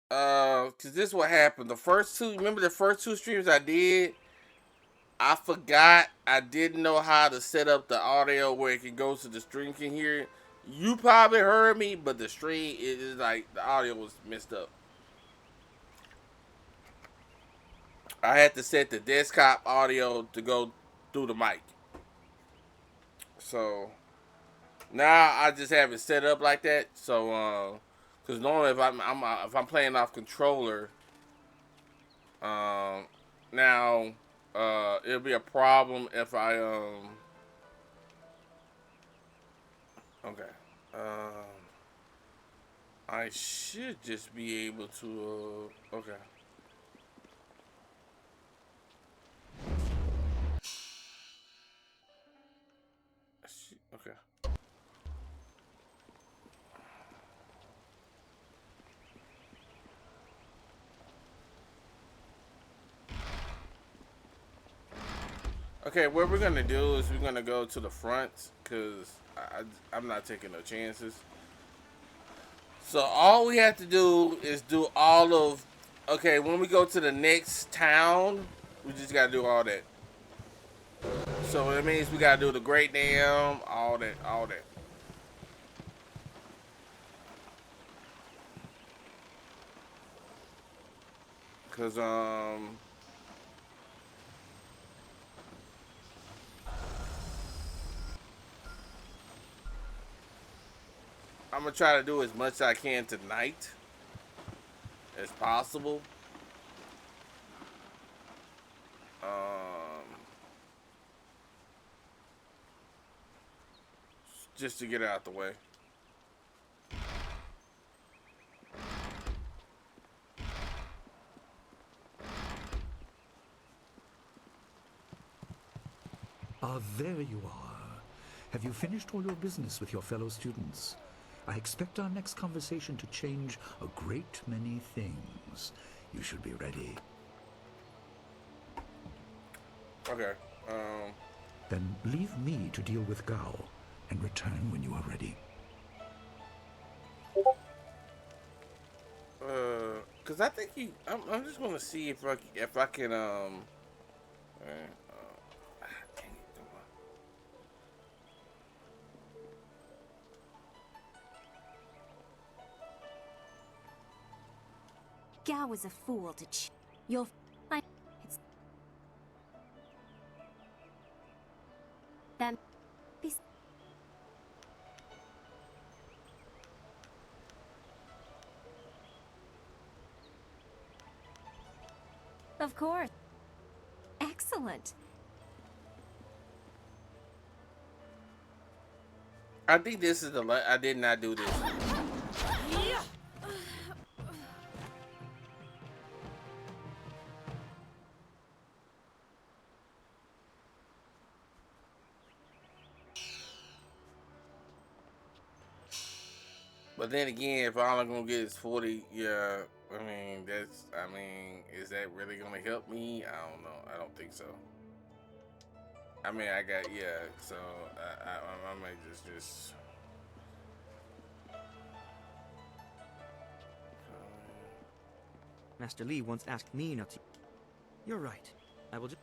Cause this is what happened. The first two, remember the first two streams I did? I forgot I didn't know how to set up the audio where it can go so the stream can hear it. You probably heard me, but the stream is like the audio was messed up. I had to set the desktop audio to go through the mic. So now I just have it set up like that. So because normally if I'm playing off controller, um, now it'll be a problem if okay. I should just be able to okay. Okay. Okay, what we're gonna do is we're gonna go to the front because I'm not taking no chances. So all we have to do is do all of. Okay, when we go to the next town, we just gotta do all that. So it means we gotta do the Great Dam, all that, all that. Cause I'm gonna try to do as much as I can tonight as possible. Um, just to get it out the way. Ah, there you are. Have you finished all your business with your fellow students? I expect our next conversation to change a great many things. You should be ready. Okay. Then leave me to deal with Gao and return when you are ready. Cause I think I'm just gonna see if I can dang it, Gao was a fool to You'll... I... It's... Then... Of course. Excellent. I think this is I did not do this. But then again, if all I'm gonna get is 40, yeah, I mean, is that really gonna help me? I don't know. I don't think so. I mean, I got, yeah, so I might just. Master Li once asked me not to. You're right. I will just.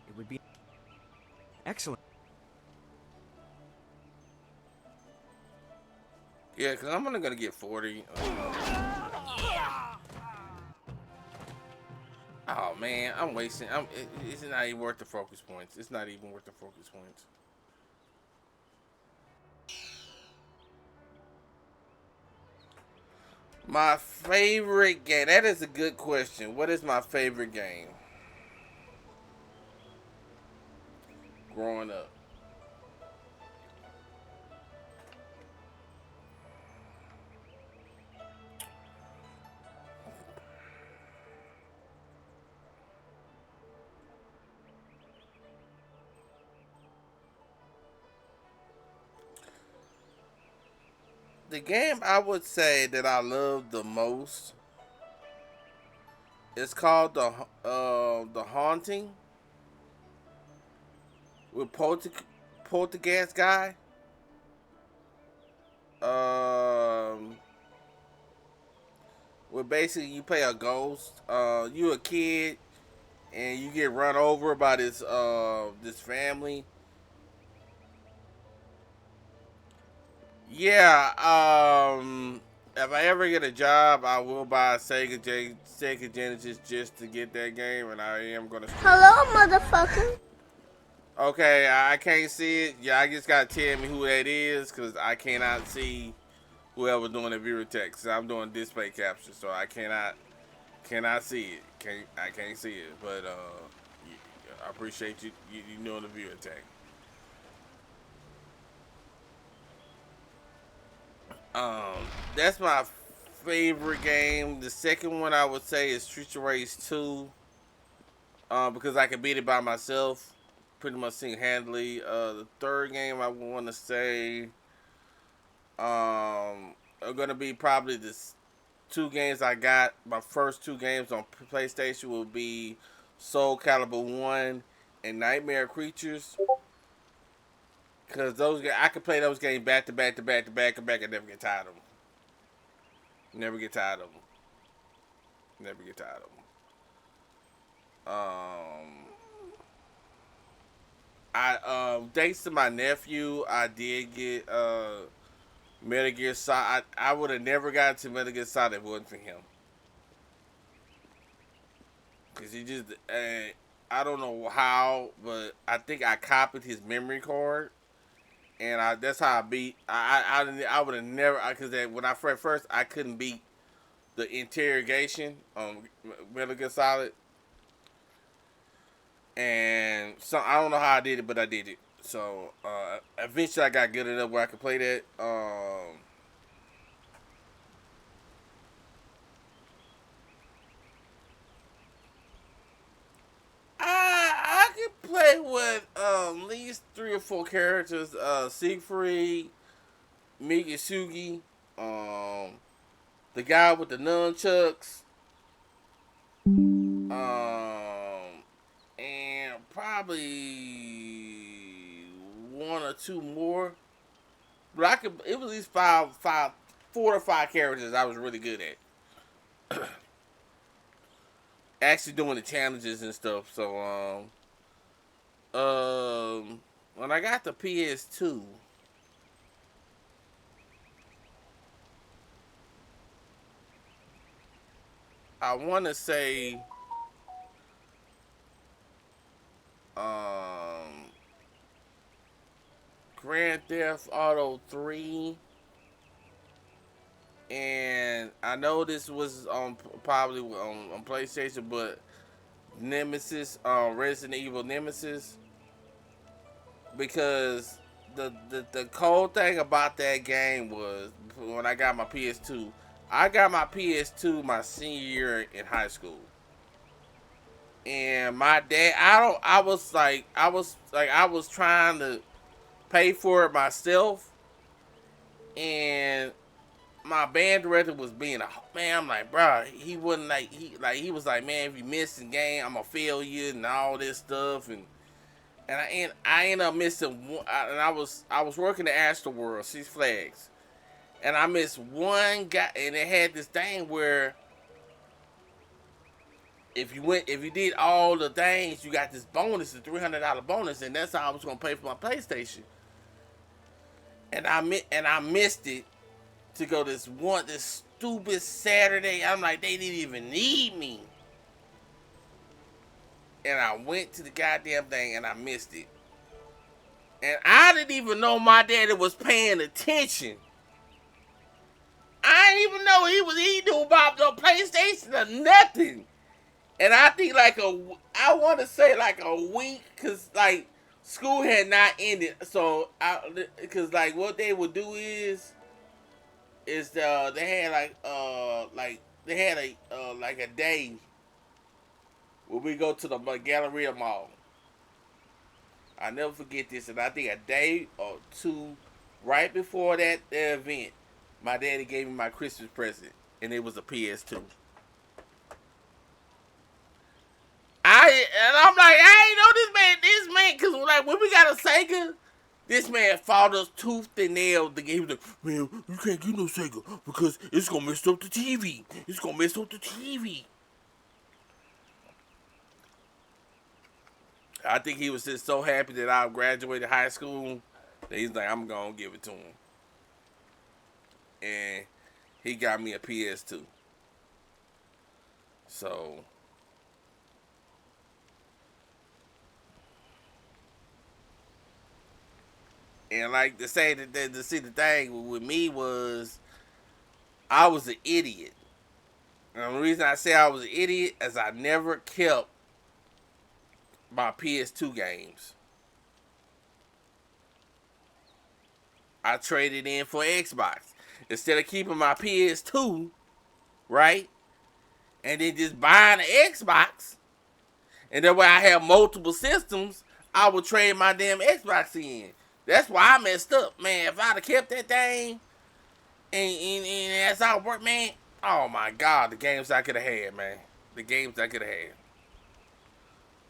It would be excellent. Yeah, because I'm only gonna get 40. Oh man, I'm wasting. It's not even worth the focus points. It's not even worth the focus points. My favorite game. That is a good question. What is my favorite game? Growing up. The game I would say that I love the most is called the Haunting. with Poltergeist guy. Where basically you play a ghost. You a kid and you get run over by this family. Yeah. If I ever get a job, I will buy a Sega Genesis just to get that game, and I am gonna stream. Hello, motherfucker. Okay, I can't see it. Yeah, I just gotta tell me who that is, cause I cannot see whoever doing the viewer text. I'm doing display capture, so I cannot see it. I can't see it, but I appreciate you doing the viewer text. That's my favorite game. The second one I would say is Streets of Rage 2, because I can beat it by myself, pretty much single-handedly. The third game I want to say are gonna be probably the two games I got. My first two games on PlayStation will be Soul Calibur 1 and Nightmare Creatures. Cause I could play those games back to back to back to back and back and never get tired of them. Never get tired of them. Never get tired of them. Thanks to my nephew, I did get Metal Gear Solid. I would have never gotten to Metal Gear Solid if it wasn't for him. Cause he just, I don't know how, but I think I copied his memory card. And that's how I beat. I would have never, because when I first I couldn't beat the interrogation on Metal Gear Solid, and so I don't know how I did it, but I did it. So eventually I got good enough where I could play that. I could play with at least 3 or 4 characters. Siegfried, Miyasugi, the guy with the nunchucks, and probably 1 or 2 more. But it was at least 4 or 5 characters I was really good at. Actually doing the challenges and stuff. So when I got the PS2, I want to say Grand Theft Auto 3, and I know this was probably on PlayStation, but Nemesis, Resident Evil Nemesis, because the cool thing about that game was when I got my PS2. I got my PS2 my senior year in high school, and my dad. I was trying to pay for it myself, and my band director was being a man. I'm like, bro, he wouldn't he was like, man, if you miss the game, I'm gonna fail you and all this stuff, and I ended up missing one, and I was working at Astro World, Six Flags. And I missed one guy, and it had this thing where if you did all the things, you got this bonus, the $300 bonus, and that's how I was gonna pay for my PlayStation. And I missed it to go this stupid Saturday. I'm like, they didn't even need me, and I went to the goddamn thing, and I missed it, and I didn't even know my daddy was paying attention. I didn't even know he knew about the PlayStation or nothing. And I think I want to say like a week, cause like school had not ended. So cause like what they would do is they had they had a day where we go to the Galleria Mall. I never forget this, and I think a day or two right before that event, my daddy gave me my Christmas present, and it was a PS2. I'm like, I ain't know this man, cause like when we got got a Sega? This man fought us tooth and nail. He was like, man, you can't get no Sega because it's gonna mess up the TV. It's gonna mess up the TV. I think he was just so happy that I graduated high school that he's like, I'm gonna give it to him. And he got me a PS2. So and like to say that to see the thing with me was I was an idiot. And the reason I say I was an idiot is I never kept my PS2 games. I traded in for Xbox. Instead of keeping my PS2, right? And then just buying an Xbox. And that way I have multiple systems, I would trade my damn Xbox in. That's why I messed up, man. If I'd have kept that thing and that's how it worked, man. Oh my God, the games I could have had, man. The games I could have had.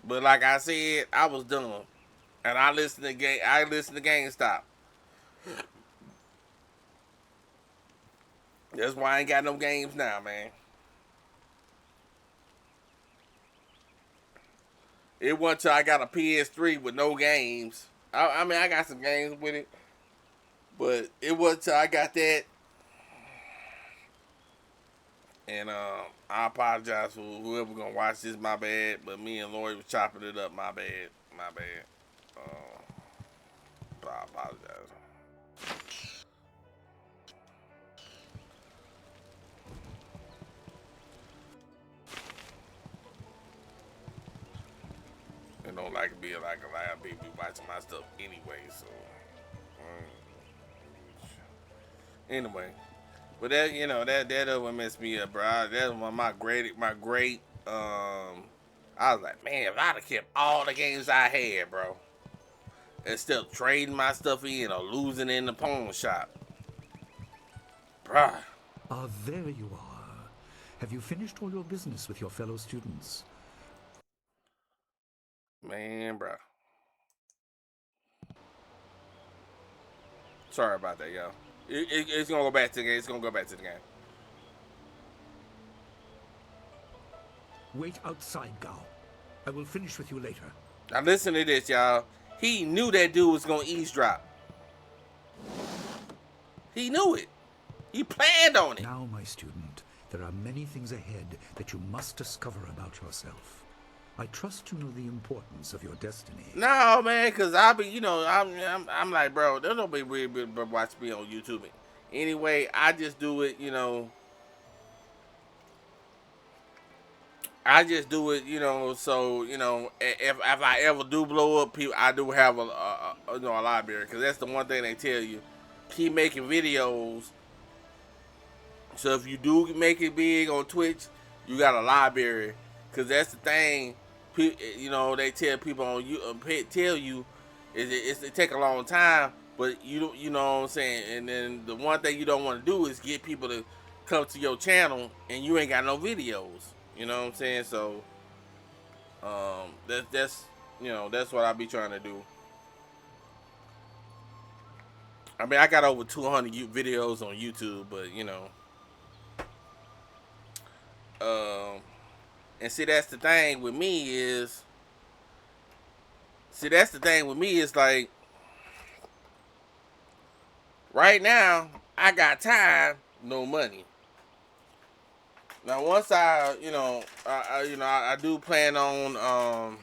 But like I said, I was dumb. And I listened to GameStop. That's why I ain't got no games now, man. It wasn't till I got a PS3 with no games. I mean, I got some games with it. But it wasn't till I got that. And I apologize for whoever gonna watch this, my bad. But me and Lori was chopping it up, my bad. My bad. I apologize. It don't like to be like a lot of people watching my stuff anyway, so anyway. But that that one messed me up, bro. That was one of my great I was like, man, if I'd have kept all the games I had, bro, instead of trading my stuff in or losing in the pawn shop. Bruh. Ah, there you are. Have you finished all your business with your fellow students? Man, bruh. Sorry about that, y'all. It's gonna go back to the game. It's gonna go back to the game. Wait outside, Gao. I will finish with you later. Now listen to this, y'all. He knew that dude was gonna eavesdrop. He knew it. He planned on it. Now, my student, there are many things ahead that you must discover about yourself. I trust you know the importance of your destiny. No, man, cause I'll be, I'm like, bro, there's nobody really watch me on YouTube. Anyway, I just do it, I just do it, so if I ever do blow up, people, I do have a library, cause that's the one thing they tell you, keep making videos. So if you do make it big on Twitch, you got a library, cause that's the thing. They tell people on you, it take a long time, but you know what I'm saying. And then the one thing you don't want to do is get people to come to your channel and you ain't got no videos. You know what I'm saying? So that's what I be trying to do. I mean, I got over 200 videos on YouTube, but and see, that's the thing with me is like, right now, I got time, no money. Now, once I do plan on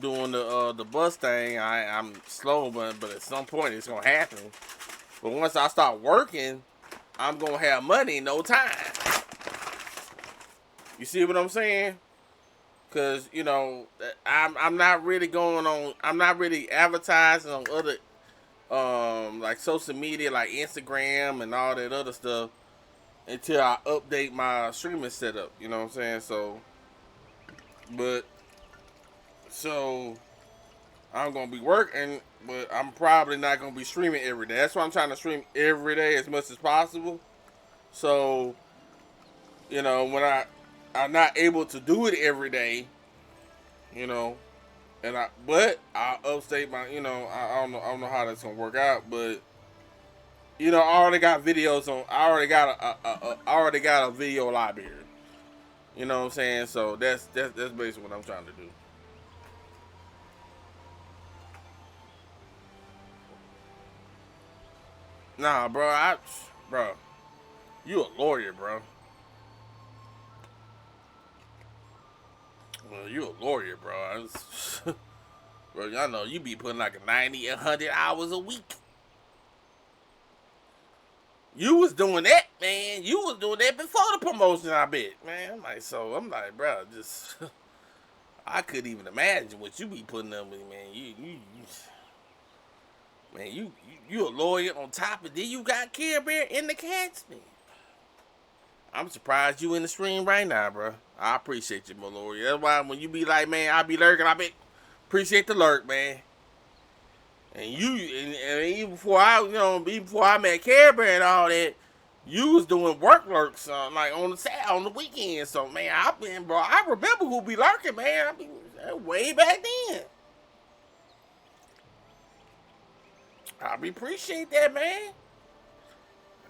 doing the bus thing. I'm slow, but at some point it's gonna happen. But once I start working, I'm gonna have money in no time. You see what I'm saying? Cause I'm not really advertising on other like social media like Instagram and all that other stuff until I update my streaming setup. You know what I'm saying? So I'm gonna be working, but I'm probably not gonna be streaming every day. That's why I'm trying to stream every day as much as possible. So when I'm not able to do it every day, But I upstate my, I don't know how that's gonna work out, but I already got videos on. I already got a video library. You know what I'm saying? So that's basically what I'm trying to do. Nah, bro, you a lawyer, bro. Well, you a lawyer, bro. Bro, y'all know you be putting like 90, 100 hours a week. You was doing that, man. You was doing that before the promotion, I bet, man. I'm like, bro, just I couldn't even imagine what you be putting up with, man. Man, you a lawyer on top of then you got Care Bear in the cats, man. I'm surprised you in the stream right now, bro. I appreciate you, my lawyer. That's why when you be like, man, I be lurking, I bet appreciate the lurk, man. And and even before even before I met Care Bear and all that, you was doing work lurks like on the weekend. So man, I remember who be lurking, man. I mean, way back then. I be appreciate that, man.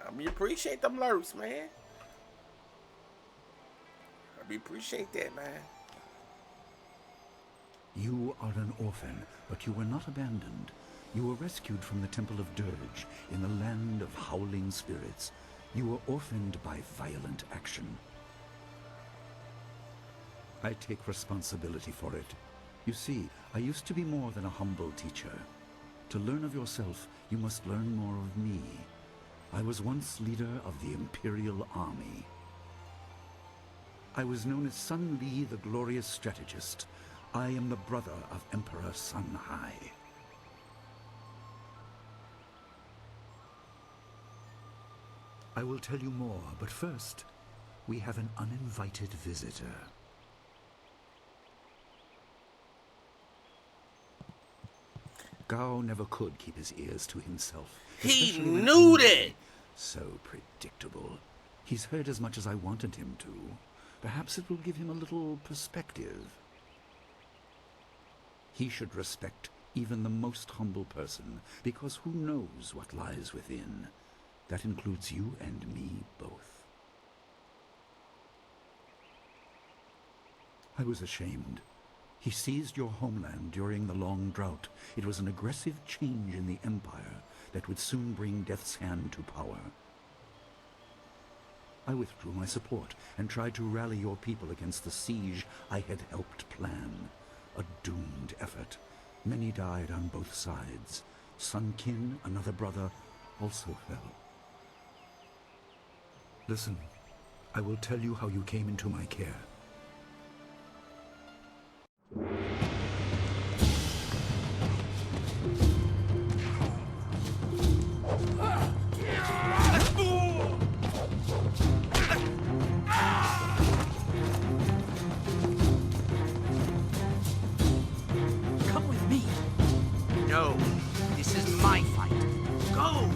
I be appreciate them lurks, man. I be appreciate that, man. You are an orphan, but you were not abandoned. You were rescued from the Temple of Dirge in the land of howling spirits. You were orphaned by violent action. I take responsibility for it. You see, I used to be more than a humble teacher. To learn of yourself, you must learn more of me. I was once leader of the Imperial Army. I was known as Sun Li, the Glorious Strategist. I am the brother of Emperor Sun Hai. I will tell you more, but first, we have an uninvited visitor. Gao never could keep his ears to himself. He knew that! So predictable. He's heard as much as I wanted him to. Perhaps it will give him a little perspective. He should respect even the most humble person, because who knows what lies within. That includes you and me both. I was ashamed. He seized your homeland during the long drought. It was an aggressive change in the Empire that would soon bring Death's Hand to power. I withdrew my support and tried to rally your people against the siege I had helped plan. A doomed effort. Many died on both sides. Sun Qin, another brother, also fell. Listen, I will tell you how you came into my care. Come with me. No, this is my fight. Go!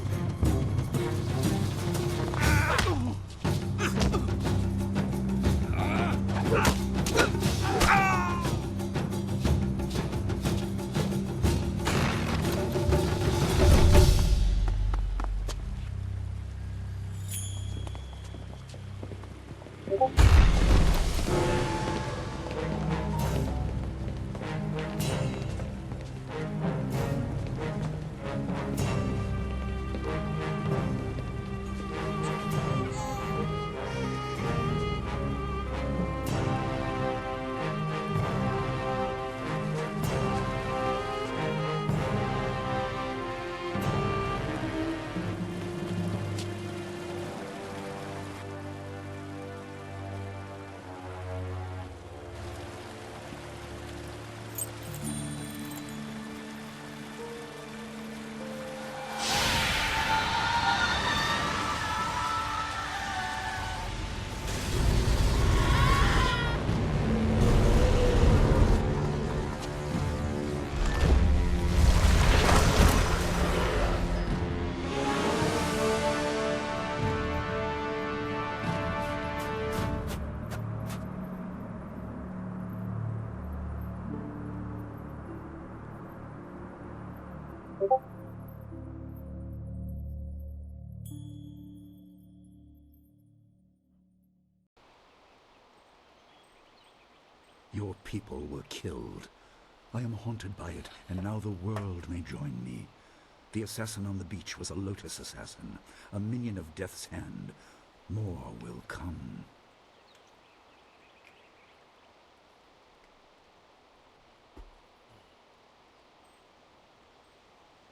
Your people were killed. I am haunted by it, and now the world may join me. The assassin on the beach was a Lotus assassin, a minion of Death's Hand. More will come.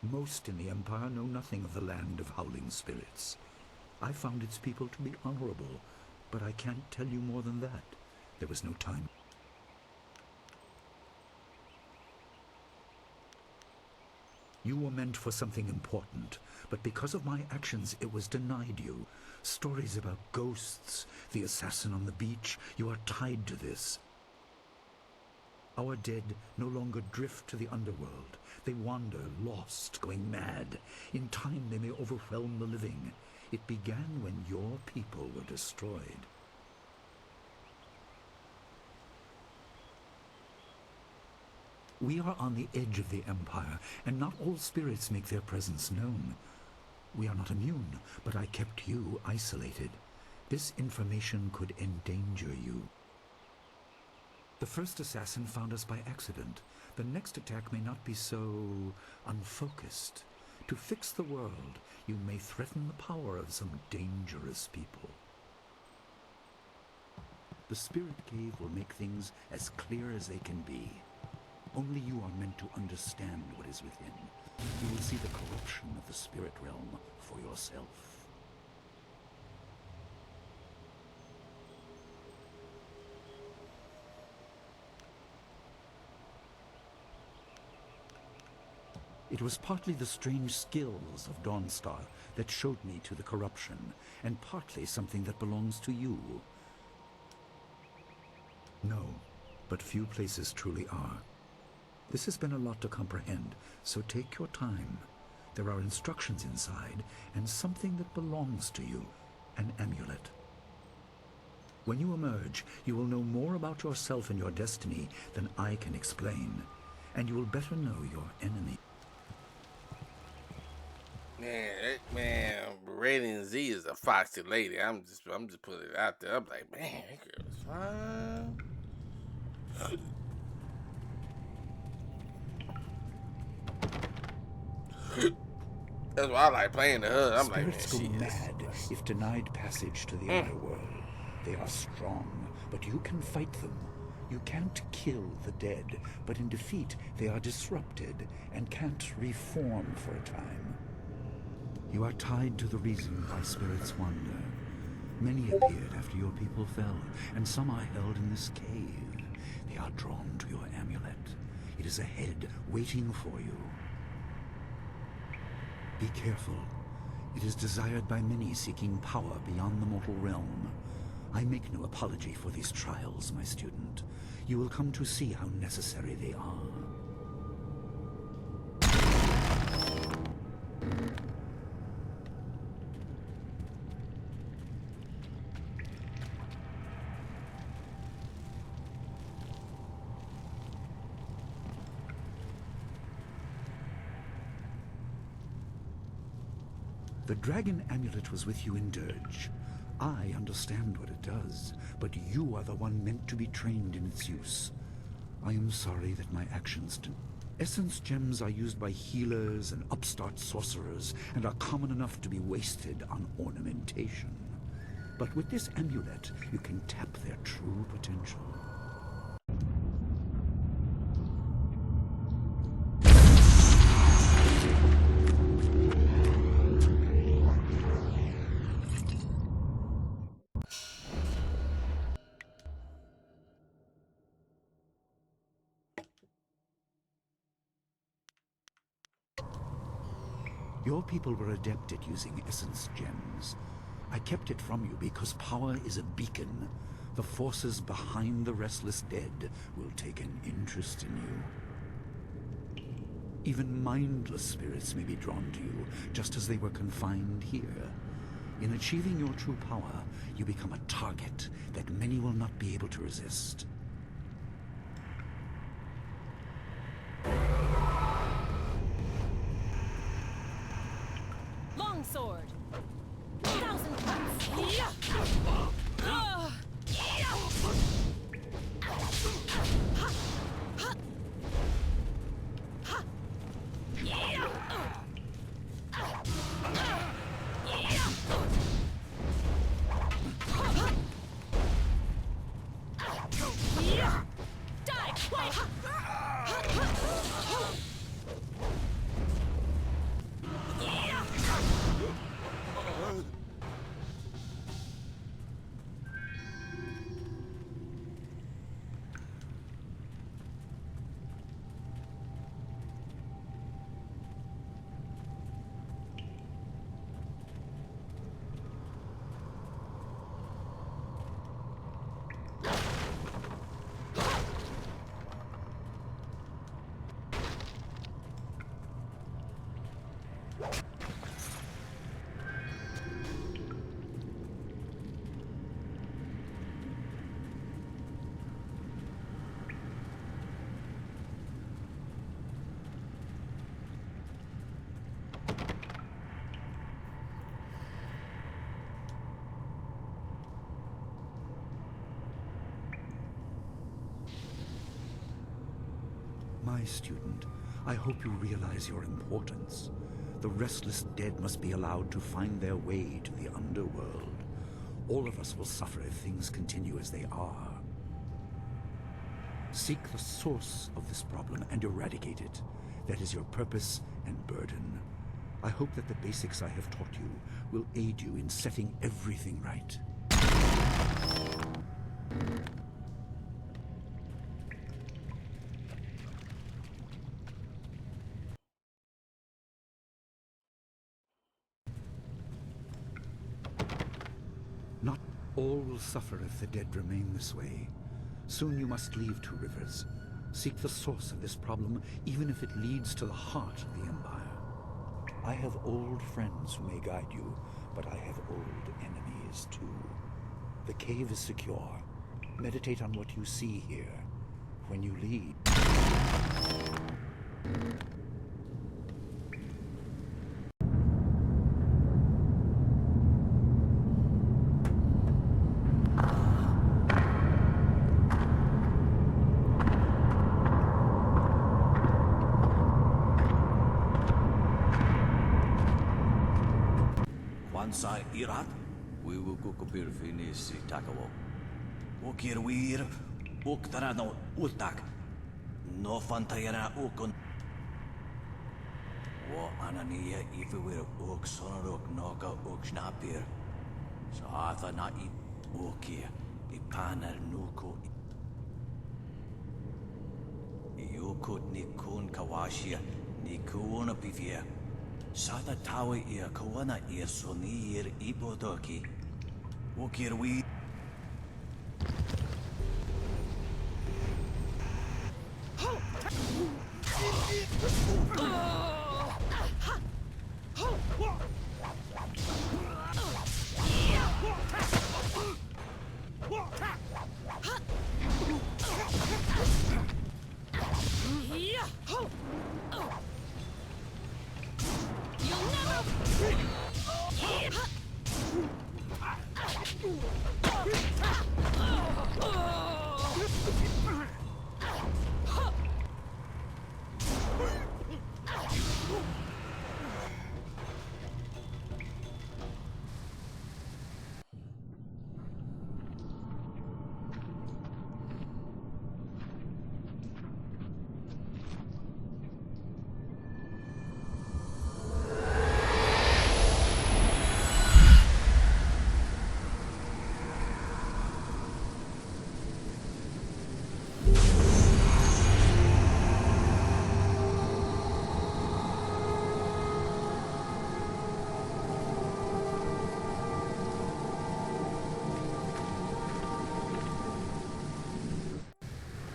Most in the Empire know nothing of the land of howling spirits. I found its people to be honorable, but I can't tell you more than that. There was no time. You were meant for something important, but because of my actions, it was denied you. Stories about ghosts, the assassin on the beach, you are tied to this. Our dead no longer drift to the underworld. They wander, lost, going mad. In time, they may overwhelm the living. It began when your people were destroyed. We are on the edge of the Empire, and not all spirits make their presence known. We are not immune, but I kept you isolated. This information could endanger you. The first assassin found us by accident. The next attack may not be so unfocused. To fix the world, you may threaten the power of some dangerous people. The Spirit Cave will make things as clear as they can be. Only you are meant to understand what is within. You will see the corruption of the spirit realm for yourself. It was partly the strange skills of Dawnstar that showed me to the corruption, and partly something that belongs to you. No, but few places truly are. This has been a lot to comprehend, so take your time. There are instructions inside, and something that belongs to you, an amulet. When you emerge, you will know more about yourself and your destiny than I can explain, and you will better know your enemy. Man, Rating Z is a foxy lady. I'm just putting it out there. I'm like, man, that girl's fine. That's why I like playing the hood. I'm Spirits like, man, go mad if denied passage to the underworld. They are strong, but you can fight them. You can't kill the dead, but in defeat they are disrupted and can't reform for a time. You are tied to the reason why spirits wander. Many appeared after your people fell, and some are held in this cave. They are drawn to your amulet. It is ahead, waiting for you. Be careful. It is desired by many seeking power beyond the mortal realm. I make no apology for these trials, my student. You will come to see how necessary they are. The dragon amulet was with you in Dirge. I understand what it does, but you are the one meant to be trained in its use. I am sorry that my actions didn't. Essence gems are used by healers and upstart sorcerers, and are common enough to be wasted on ornamentation. But with this amulet, you can tap their true potential. Your people were adept at using essence gems. I kept it from you because power is a beacon. The forces behind the restless dead will take an interest in you. Even mindless spirits may be drawn to you, just as they were confined here. In achieving your true power, you become a target that many will not be able to resist. My student, I hope you realize your importance. The restless dead must be allowed to find their way to the underworld. All of us will suffer if things continue as they are. Seek the source of this problem and eradicate it. That is your purpose and burden. I hope that the basics I have taught you will aid you in setting everything right. Not all will suffer if the dead remain this way. Soon you must leave Two Rivers. Seek the source of this problem, even if it leads to the heart of the Empire. I have old friends who may guide you, but I have old enemies too. The cave is secure. Meditate on what you see here. When you leave... Sai irat, we will go kopir finis takawo. Okir wir, oktara no utak. No fantayana ukon. Wo anania if we ok sonorok noka ok snapir. So atha na I okir, ipaner nuko. Yukut nikun kawashia, nikuna pivia. Sada tawa ia kawana ia sonir ibodoki. Okir we.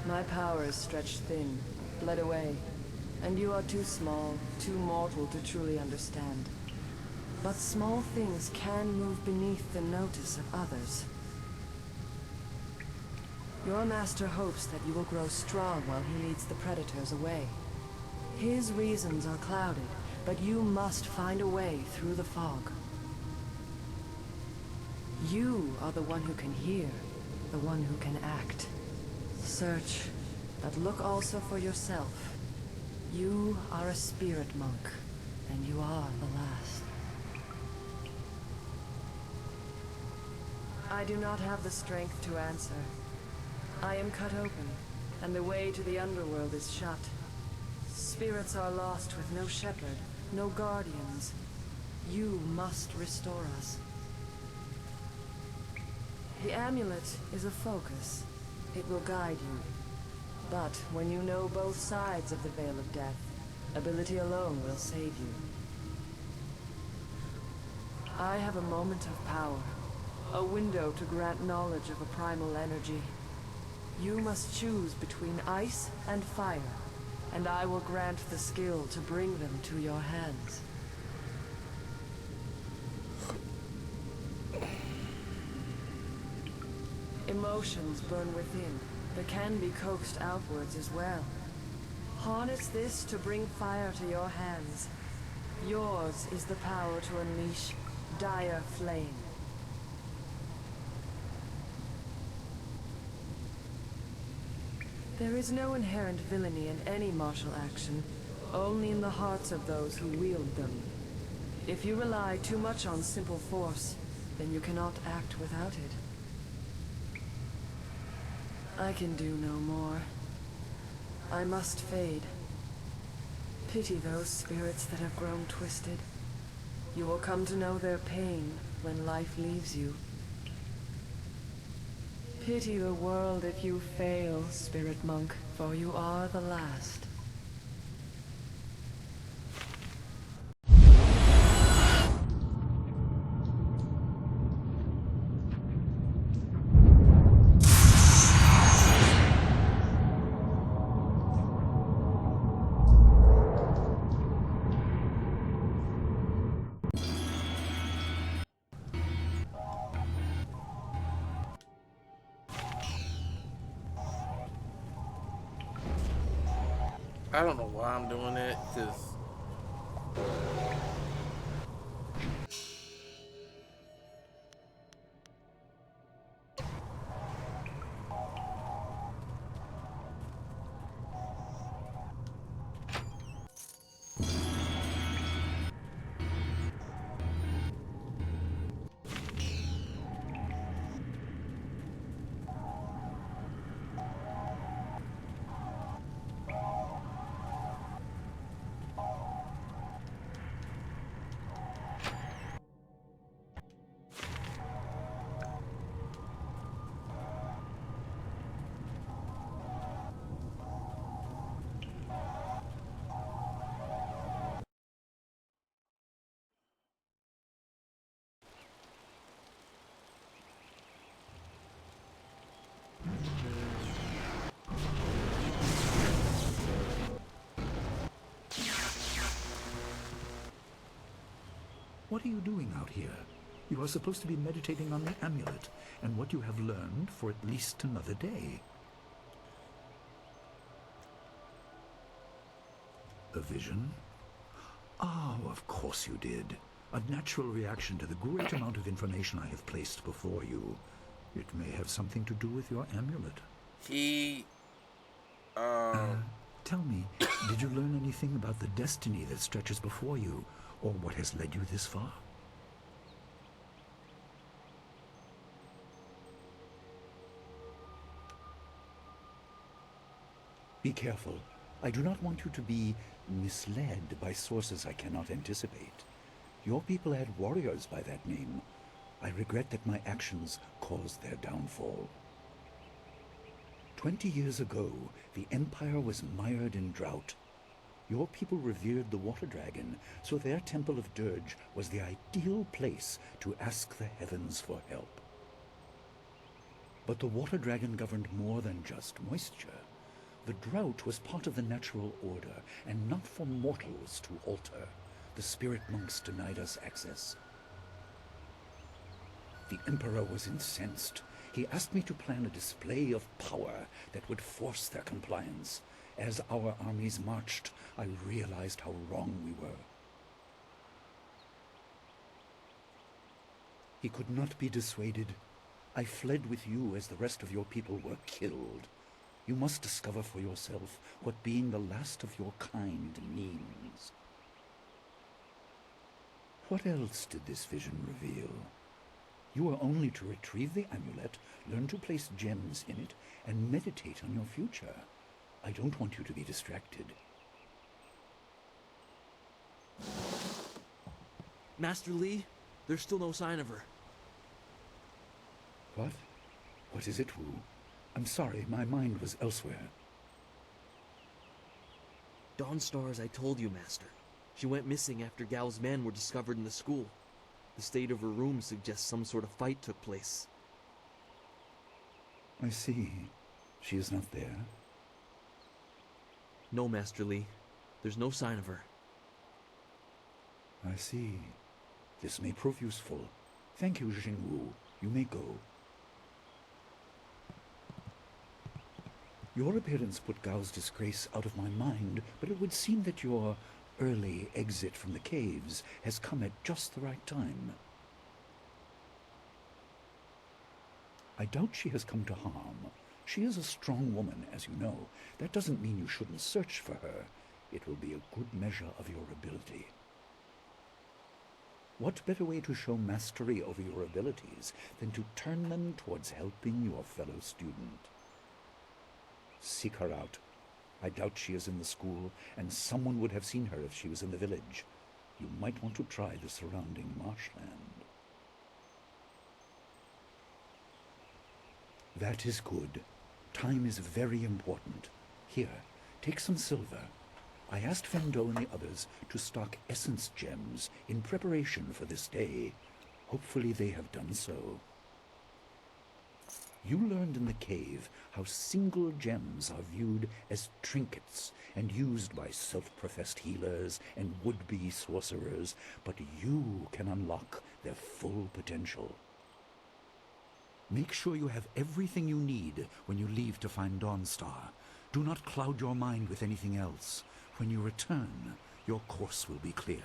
My power is stretched thin, bled away, and you are too small, too mortal to truly understand. But small things can move beneath the notice of others. Your master hopes that you will grow strong while he leads the predators away. His reasons are clouded, but you must find a way through the fog. You are the one who can hear, the one who can act. Search, but look also for yourself. You are a spirit monk, and you are the last. I do not have the strength to answer. I am cut open, and the way to the underworld is shut. Spirits are lost with no shepherd, no guardians. You must restore us. The amulet is a focus. It will guide you. But when you know both sides of the Veil of Death, ability alone will save you. I have a moment of power, a window to grant knowledge of a primal energy. You must choose between ice and fire, and I will grant the skill to bring them to your hands. Emotions burn within, but can be coaxed outwards as well. Harness this to bring fire to your hands. Yours is the power to unleash dire flame. There is no inherent villainy in any martial action, only in the hearts of those who wield them. If you rely too much on simple force, then you cannot act without it. I can do no more. I must fade. Pity those spirits that have grown twisted. You will come to know their pain when life leaves you. Pity the world if you fail, Spirit Monk, for you are the last. I don't know why I'm doing that, because What are you doing out here? You are supposed to be meditating on the amulet and what you have learned for at least another day. A vision? Oh, of course you did. A natural reaction to the great amount of information I have placed before you. It may have something to do with your amulet. Tell me, did you learn anything about the destiny that stretches before you, or what has led you this far? Be careful. I do not want you to be misled by sources I cannot anticipate. Your people had warriors by that name. I regret that my actions caused their downfall. 20 years ago, the Empire was mired in drought. Your people revered the water dragon, so their temple of Dirge was the ideal place to ask the heavens for help. But the water dragon governed more than just moisture. The drought was part of the natural order, and not for mortals to alter. The spirit monks denied us access. The Emperor was incensed. He asked me to plan a display of power that would force their compliance. As our armies marched, I realized how wrong we were. He could not be dissuaded. I fled with you as the rest of your people were killed. You must discover for yourself what being the last of your kind means. What else did this vision reveal? You are only to retrieve the amulet, learn to place gems in it, and meditate on your future. I don't want you to be distracted. Master Lee, there's still no sign of her. What? What is it, Wu? I'm sorry, my mind was elsewhere. Dawnstar, as I told you, Master. She went missing after Gao's men were discovered in the school. The state of her room suggests some sort of fight took place. I see. She is not there. No, Master Lee. There's no sign of her. I see. This may prove useful. Thank you, Jingwu. You may go. Your appearance put Gao's disgrace out of my mind, but it would seem that your early exit from the caves has come at just the right time. I doubt she has come to harm. She is a strong woman, as you know. That doesn't mean you shouldn't search for her. It will be a good measure of your ability. What better way to show mastery over your abilities than to turn them towards helping your fellow student? Seek her out. I doubt she is in the school, and someone would have seen her if she was in the village. You might want to try the surrounding marshland. That is good. Time is very important. Here, take some silver. I asked Fendo and the others to stock essence gems in preparation for this day. Hopefully they have done so. You learned in the cave how single gems are viewed as trinkets and used by self-professed healers and would-be sorcerers, but you can unlock their full potential. Make sure you have everything you need when you leave to find Dawnstar. Do not cloud your mind with anything else. When you return, your course will be clear.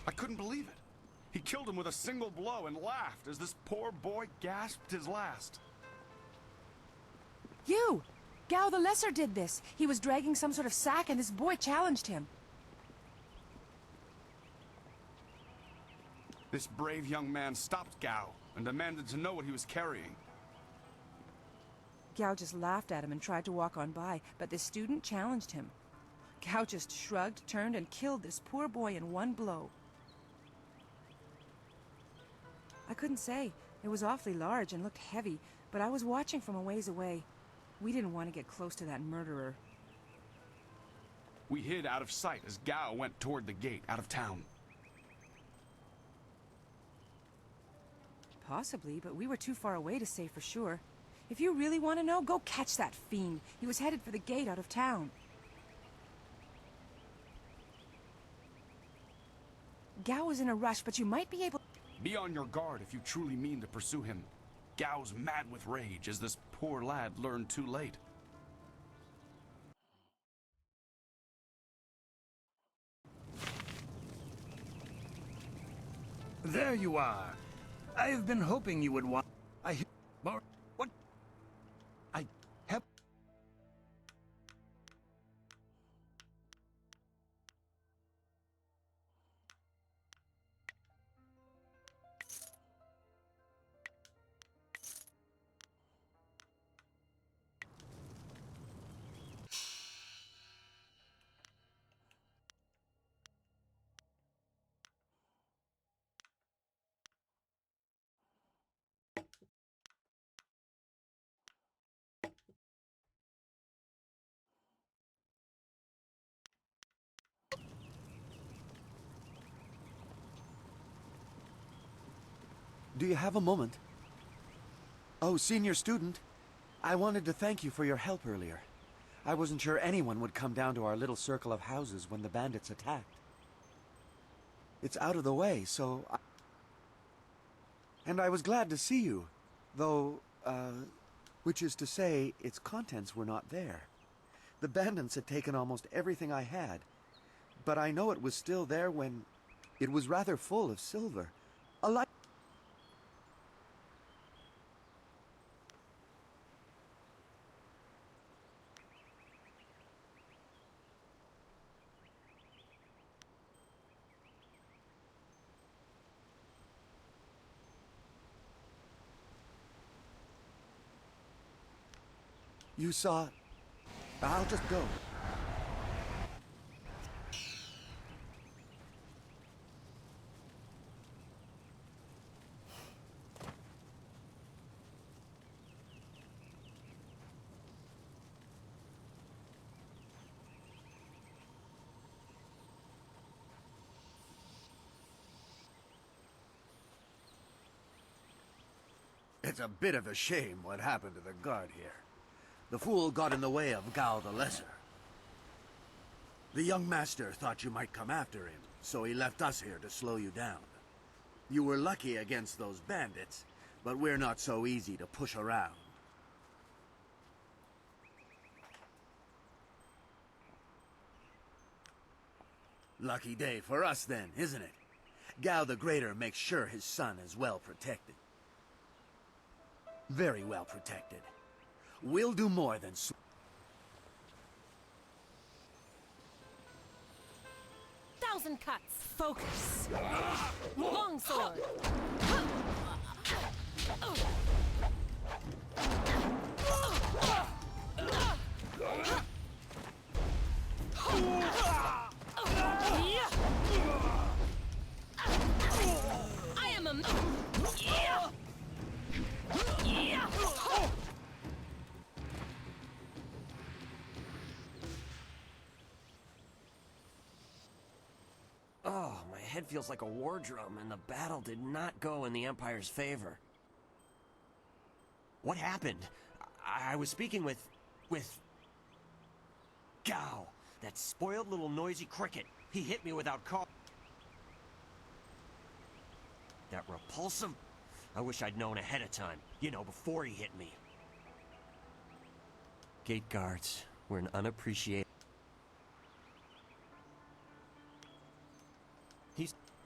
I couldn't believe it. He killed him with a single blow and laughed as this poor boy gasped his last. You! Gao the Lesser did this. He was dragging some sort of sack and this boy challenged him. This brave young man stopped Gao and demanded to know what he was carrying. Gao just laughed at him and tried to walk on by, but the student challenged him. Gao just shrugged, turned, and killed this poor boy in one blow. I couldn't say. It was awfully large and looked heavy, but I was watching from a ways away. We didn't want to get close to that murderer. We hid out of sight as Gao went toward the gate out of town. Possibly, but we were too far away to say for sure. If you really want to know, go catch that fiend. He was headed for the gate out of town. Gao was in a rush, but you might be able... Be on your guard if you truly mean to pursue him. Gao's mad with rage as this poor lad learned too late. There you are. I have been hoping you would want... What? I have... Do you have a moment? Oh, senior student. I wanted to thank you for your help earlier. I wasn't sure anyone would come down to our little circle of houses when the bandits attacked. It's out of the way, so And I was glad to see you. Though, which is to say, its contents were not there. The bandits had taken almost everything I had. But I know it was still there when... It was rather full of silver. A light... You saw... I'll just go. It's a bit of a shame what happened to the guard here. The fool got in the way of Gao the Lesser. The young master thought you might come after him, so he left us here to slow you down. You were lucky against those bandits, but we're not so easy to push around. Lucky day for us then, isn't it? Gao the Greater makes sure his son is well protected. Very well protected. We'll do more than... Thousand cuts. Focus. Longsword. I am a... Oh, my head feels like a war drum, and the battle did not go in the Empire's favor. What happened? I was speaking with Gao, that spoiled little noisy cricket. He hit me without cause. That repulsive... I wish I'd known ahead of time. You know, before he hit me. Gate guards were an unappreciated...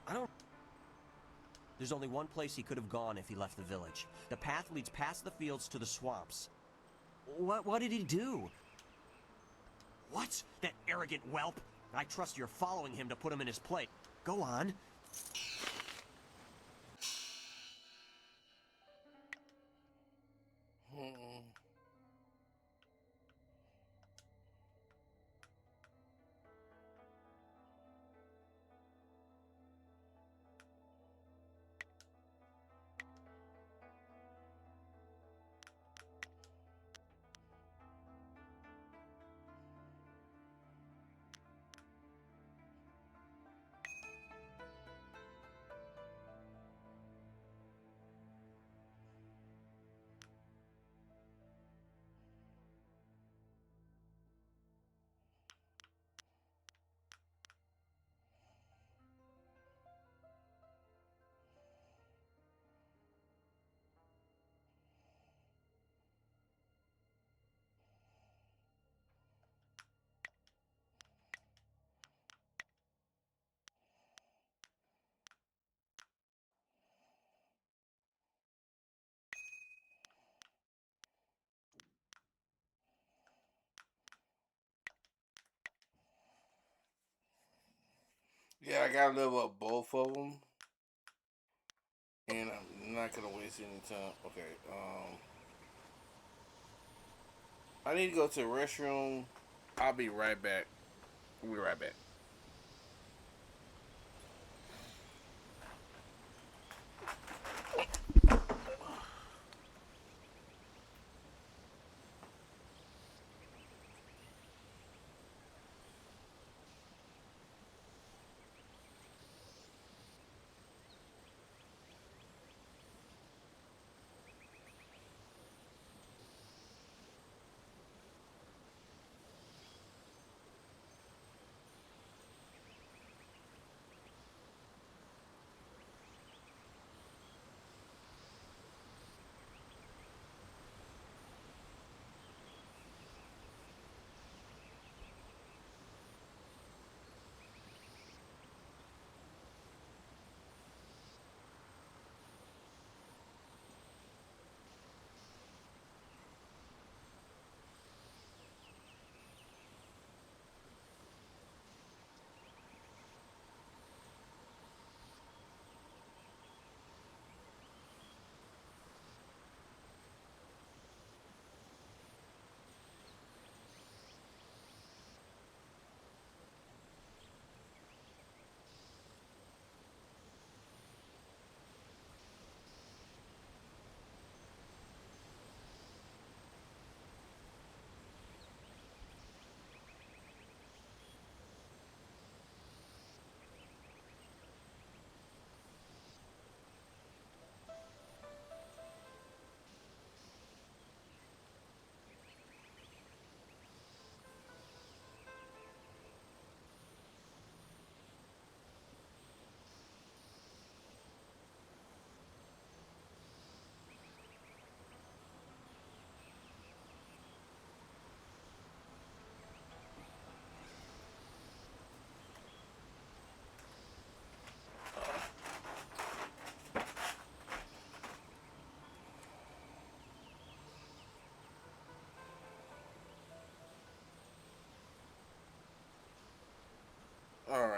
I don't... There's only one place he could have gone if he left the village. The path leads past the fields to the swamps. What did he do? What? That arrogant whelp? I trust you're following him to put him in his place. Go on. Yeah, I gotta level up both of them. And I'm not gonna waste any time. Okay, I need to go to the restroom. I'll be right back. We'll be right back.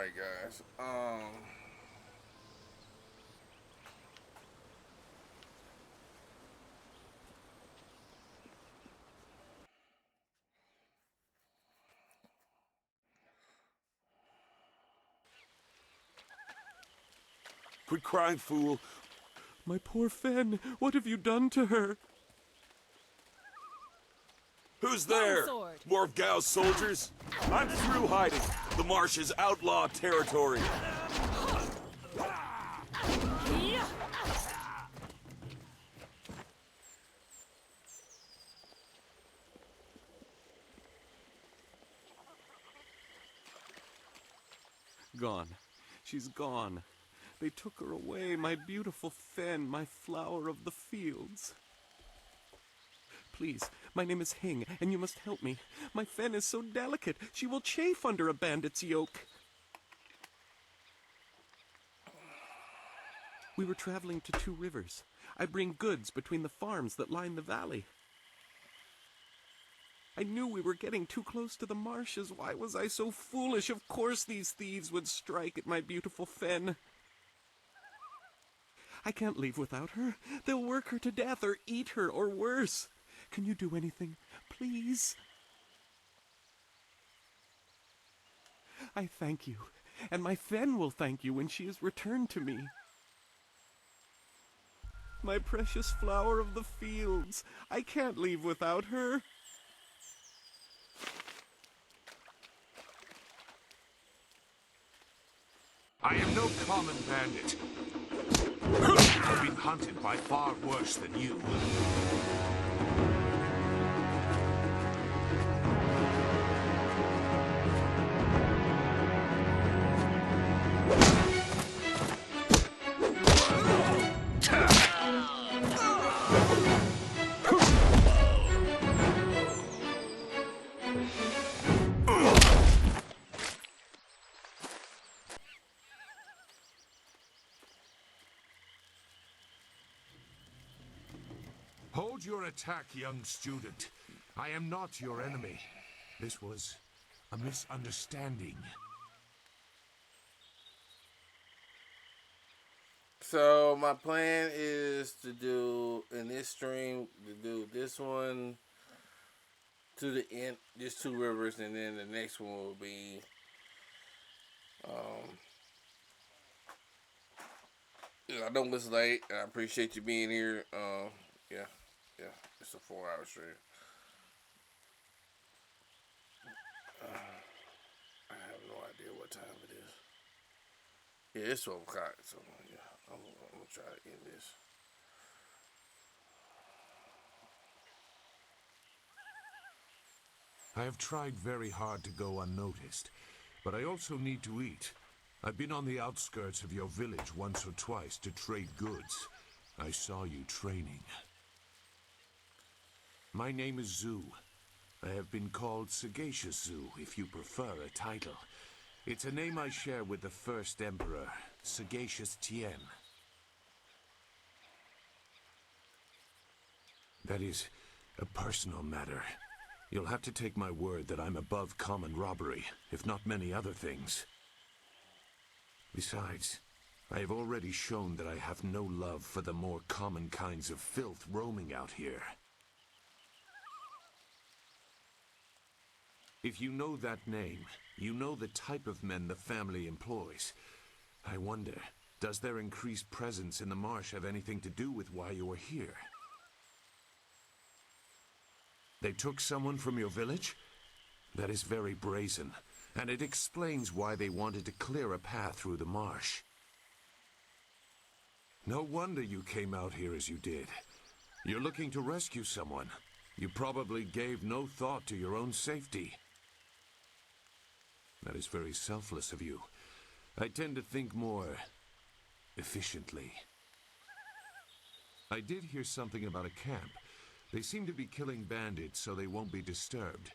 Alright, guys. Quit crying, fool. My poor Fen, what have you done to her? Who's there? More of Gao's soldiers? I'm through hiding. The marsh is outlaw territory. Gone. She's gone. They took her away, my beautiful Fen, my flower of the fields. Please, my name is Hing, and you must help me. My Fen is so delicate, she will chafe under a bandit's yoke. We were traveling to Two Rivers. I bring goods between the farms that line the valley. I knew we were getting too close to the marshes. Why was I so foolish? Of course these thieves would strike at my beautiful Fen. I can't leave without her. They'll work her to death or eat her or worse. Can you do anything, please? I thank you, and my Fen will thank you when she is returned to me. My precious flower of the fields. I can't leave without her. I am no common bandit. I've been hunted by far worse than you. Hold your attack, young student. I am not your enemy. This was a misunderstanding. So my plan is to do in this stream to do this one to the end, just Two Rivers, and then the next one will be I know it's late. I appreciate you being here. Yeah, it's a 4-hour stream. I have no idea what time it is. Yeah, it's 12 o'clock, so yeah, I'm gonna try to end this. I have tried very hard to go unnoticed, but I also need to eat. I've been on the outskirts of your village once or twice to trade goods. I saw you training. My name is Zhu. I have been called Sagacious Zhu, if you prefer a title. It's a name I share with the first emperor, Sagacious Tien. That is a personal matter. You'll have to take my word that I'm above common robbery, if not many other things. Besides, I have already shown that I have no love for the more common kinds of filth roaming out here. If you know that name, you know the type of men the family employs. I wonder, does their increased presence in the marsh have anything to do with why you are here? They took someone from your village? That is very brazen, and it explains why they wanted to clear a path through the marsh. No wonder you came out here as you did. You're looking to rescue someone. You probably gave no thought to your own safety. That is very selfless of you. I tend to think more efficiently. I did hear something about a camp. They seem to be killing bandits so they won't be disturbed.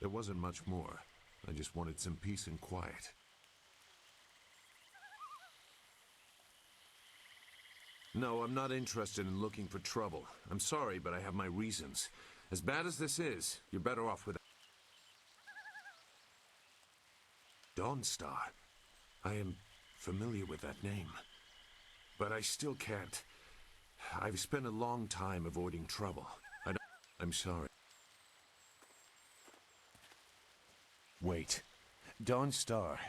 There wasn't much more. I just wanted some peace and quiet. No, I'm not interested in looking for trouble. I'm sorry, but I have my reasons. As bad as this is, you're better off with Dawnstar. I am familiar with that name. But I still can't. I've spent a long time avoiding trouble. I'm sorry. Wait. Dawn Star,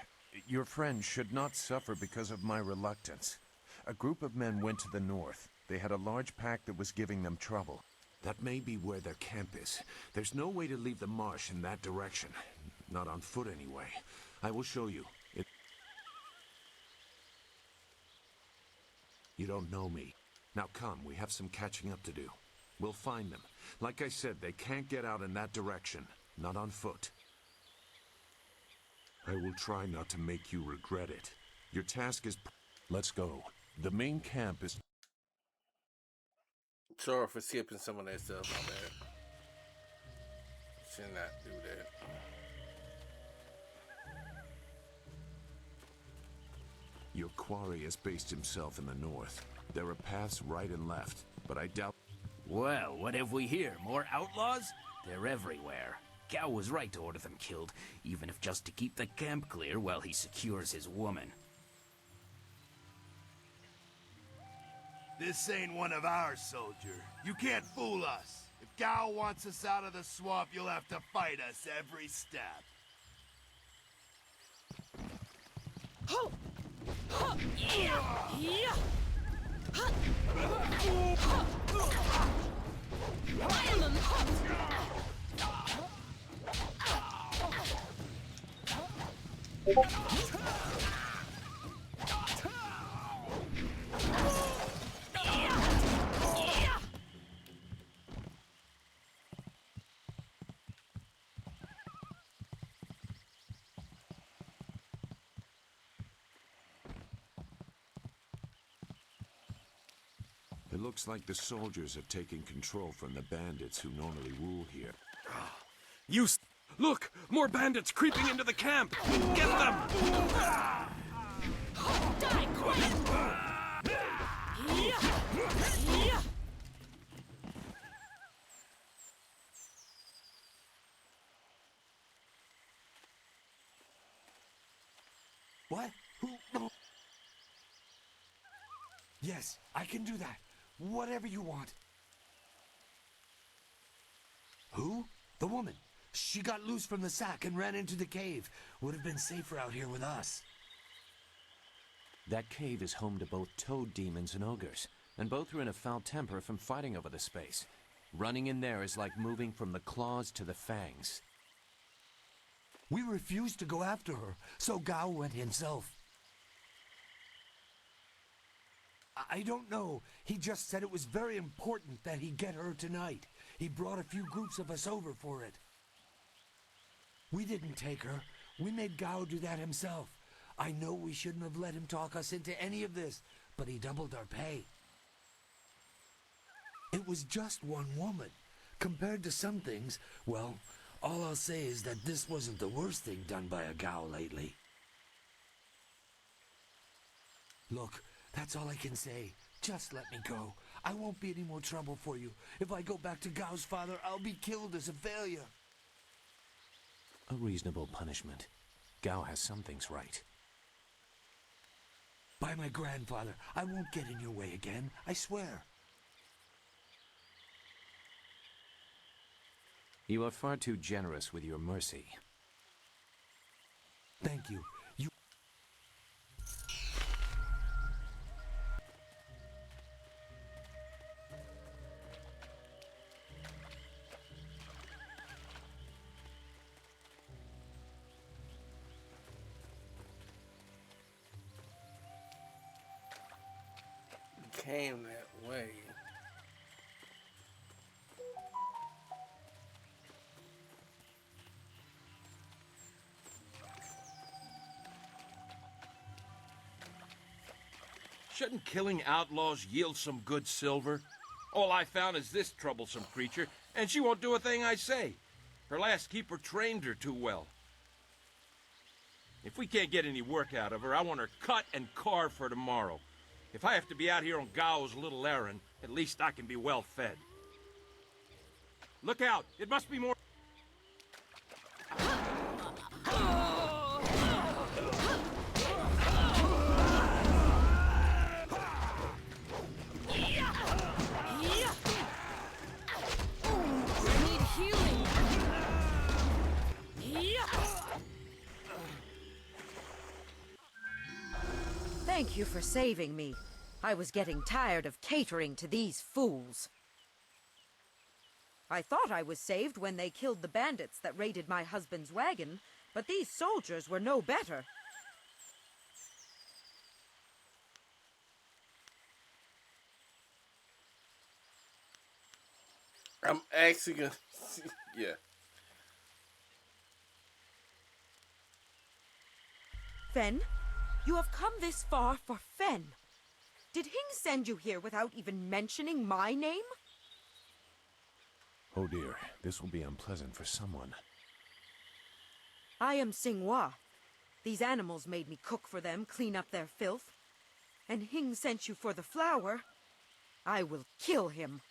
your friend should not suffer because of my reluctance. A group of men went to the north. They had a large pack that was giving them trouble. That may be where their camp is. There's no way to leave the marsh in that direction. Not on foot, anyway. I will show you. You don't know me. Now come, we have some catching up to do. We'll find them. Like I said, they can't get out in that direction. Not on foot. I will try not to make you regret it. Your task is... Let's go. The main camp is... Sorry for skipping some of that stuff, my bad. Should not do that. Your quarry has based himself in the north. There are paths right and left, but I doubt... Well, what have we here? More outlaws? They're everywhere. Gao was right to order them killed, even if just to keep the camp clear while he secures his woman. This ain't one of ours, soldier. You can't fool us. If Gao wants us out of the swamp, you'll have to fight us every step. It looks like the soldiers have taken control from the bandits who normally rule here. Look! More bandits creeping into the camp! Get them! Die quick! What? Who? Yes, I can do that. Whatever you want. Who? The woman. She got loose from the sack and ran into the cave. Would have been safer out here with us. That cave is home to both toad demons and ogres, and both are in a foul temper from fighting over the space. Running in there is like moving from the claws to the fangs. We refused to go after her, so Gao went himself. I don't know. He just said it was very important that he get her tonight. He brought a few groups of us over for it. We didn't take her. We made Gao do that himself. I know we shouldn't have let him talk us into any of this, but he doubled our pay. It was just one woman. Compared to some things, well, all I'll say is that this wasn't the worst thing done by a Gao lately. Look, that's all I can say. Just let me go. I won't be any more trouble for you. If I go back to Gao's father, I'll be killed as a failure. A reasonable punishment. Gao has some things right. By my grandfather, I won't get in your way again. I swear. You are far too generous with your mercy. Thank you. Came that way. Shouldn't killing outlaws yield some good silver? All I found is this troublesome creature, and she won't do a thing I say. Her last keeper trained her too well. If we can't get any work out of her, I want her cut and carved for tomorrow. If I have to be out here on Gao's little errand, at least I can be well fed. Look out! It must be more... Thank you for saving me. I was getting tired of catering to these fools. I thought I was saved when they killed the bandits that raided my husband's wagon, but these soldiers were no better. I'm actually gonna... yeah. Fen, you have come this far for Fen. Did Hing send you here without even mentioning my name? Oh dear, this will be unpleasant for someone. I am Singhua. These animals made me cook for them, clean up their filth. And Hing sent you for the flower. I will kill him.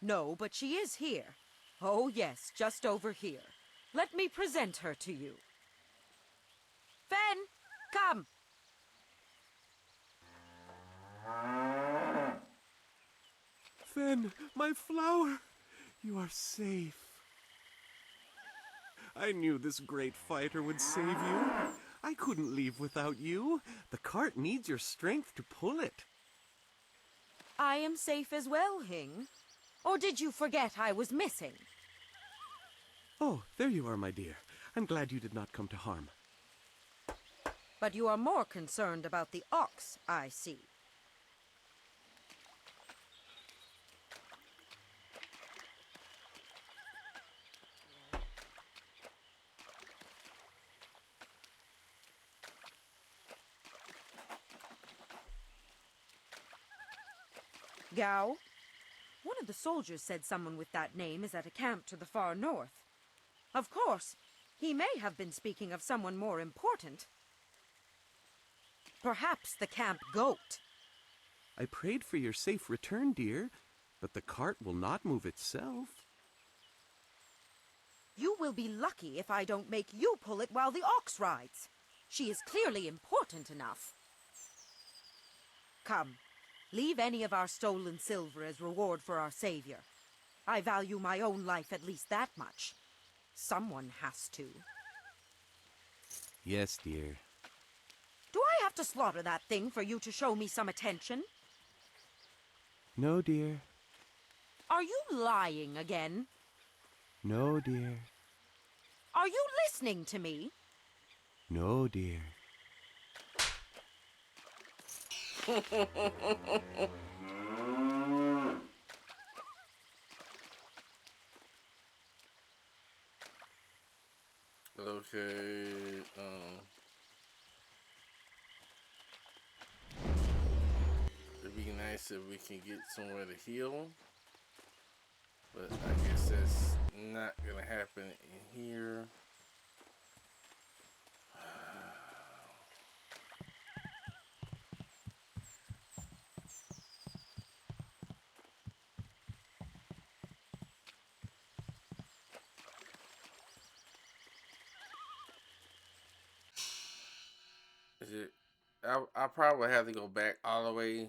No, but she is here. Oh yes, just over here. Let me present her to you. Fen, come! Fen, my flower! You are safe. I knew this great fighter would save you. I couldn't leave without you. The cart needs your strength to pull it. I am safe as well, Hing. Or did you forget I was missing? Oh, there you are, my dear. I'm glad you did not come to harm. But you are more concerned about the ox, I see. Gao? One of the soldiers said someone with that name is at a camp to the far north. Of course, he may have been speaking of someone more important. Perhaps the camp goat. I prayed for your safe return, dear, but the cart will not move itself. You will be lucky if I don't make you pull it while the ox rides. She is clearly important enough. Come, leave any of our stolen silver as reward for our savior. I value my own life at least that much. Someone has to. Yes, dear. Do I have to slaughter that thing for you to show me some attention? No, dear. Are you lying again? No, dear. Are you listening to me? No, dear. Okay, it'd be nice if we can get somewhere to heal, but I guess that's not gonna happen in here. Is it? I probably have to go back all the way.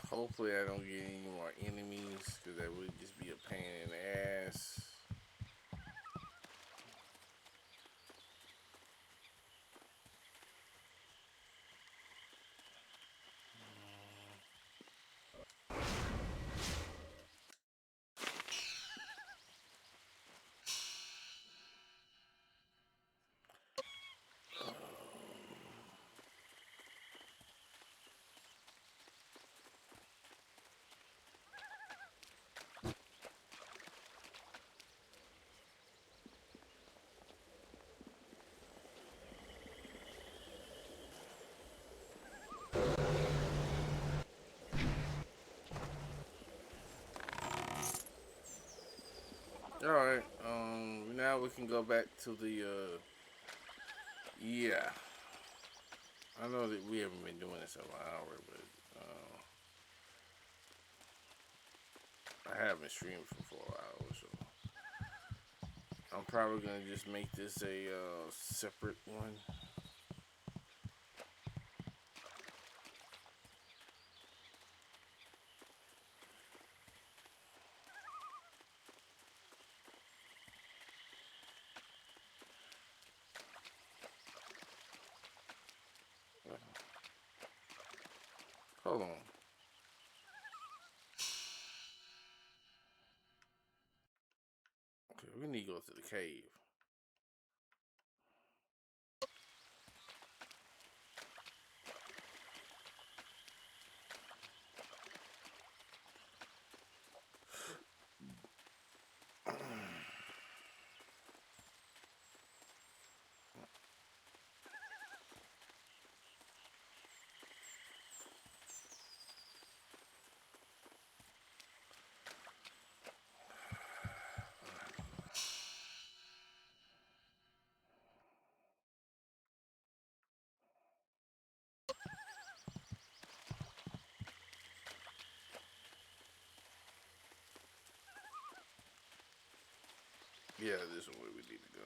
Hopefully I don't get any more enemies, because that would just be a pain in the ass. Alright, now we can go back to the, yeah. I know that we haven't been doing this in an hour, but, I haven't streamed for 4 hours, so. I'm probably gonna just make this a separate one. Hold on. Okay, we need to go to the cave. Yeah, this is where we need to go.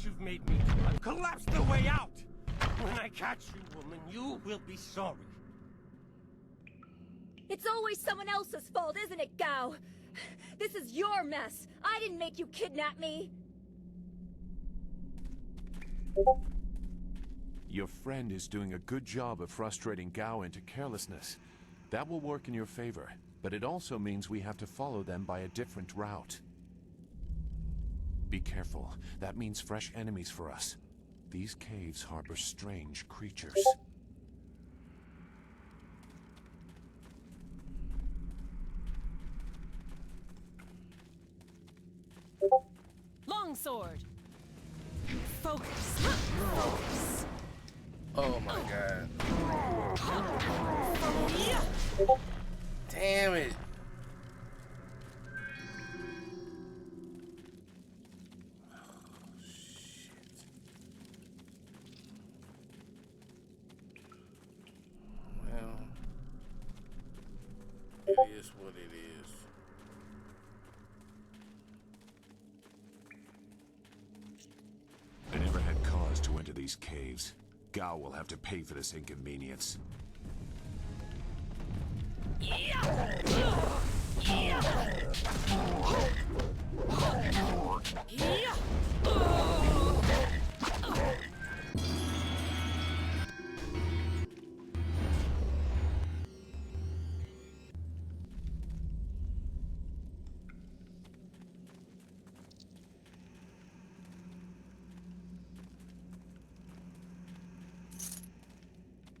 You've made me do. I've collapsed the way out. When I catch you, woman, you will be sorry. It's always someone else's fault, isn't it, Gao? This is your mess. I didn't make you kidnap me. Your friend is doing a good job of frustrating Gao into carelessness. That will work in your favor, but it also means we have to follow them by a different route. Be careful. That means fresh enemies for us. These caves harbor strange creatures. Longsword. Focus. Focus. Oh my god. Damn it. Well, it is what it is. I never had cause to enter these caves. Gao will have to pay for this inconvenience.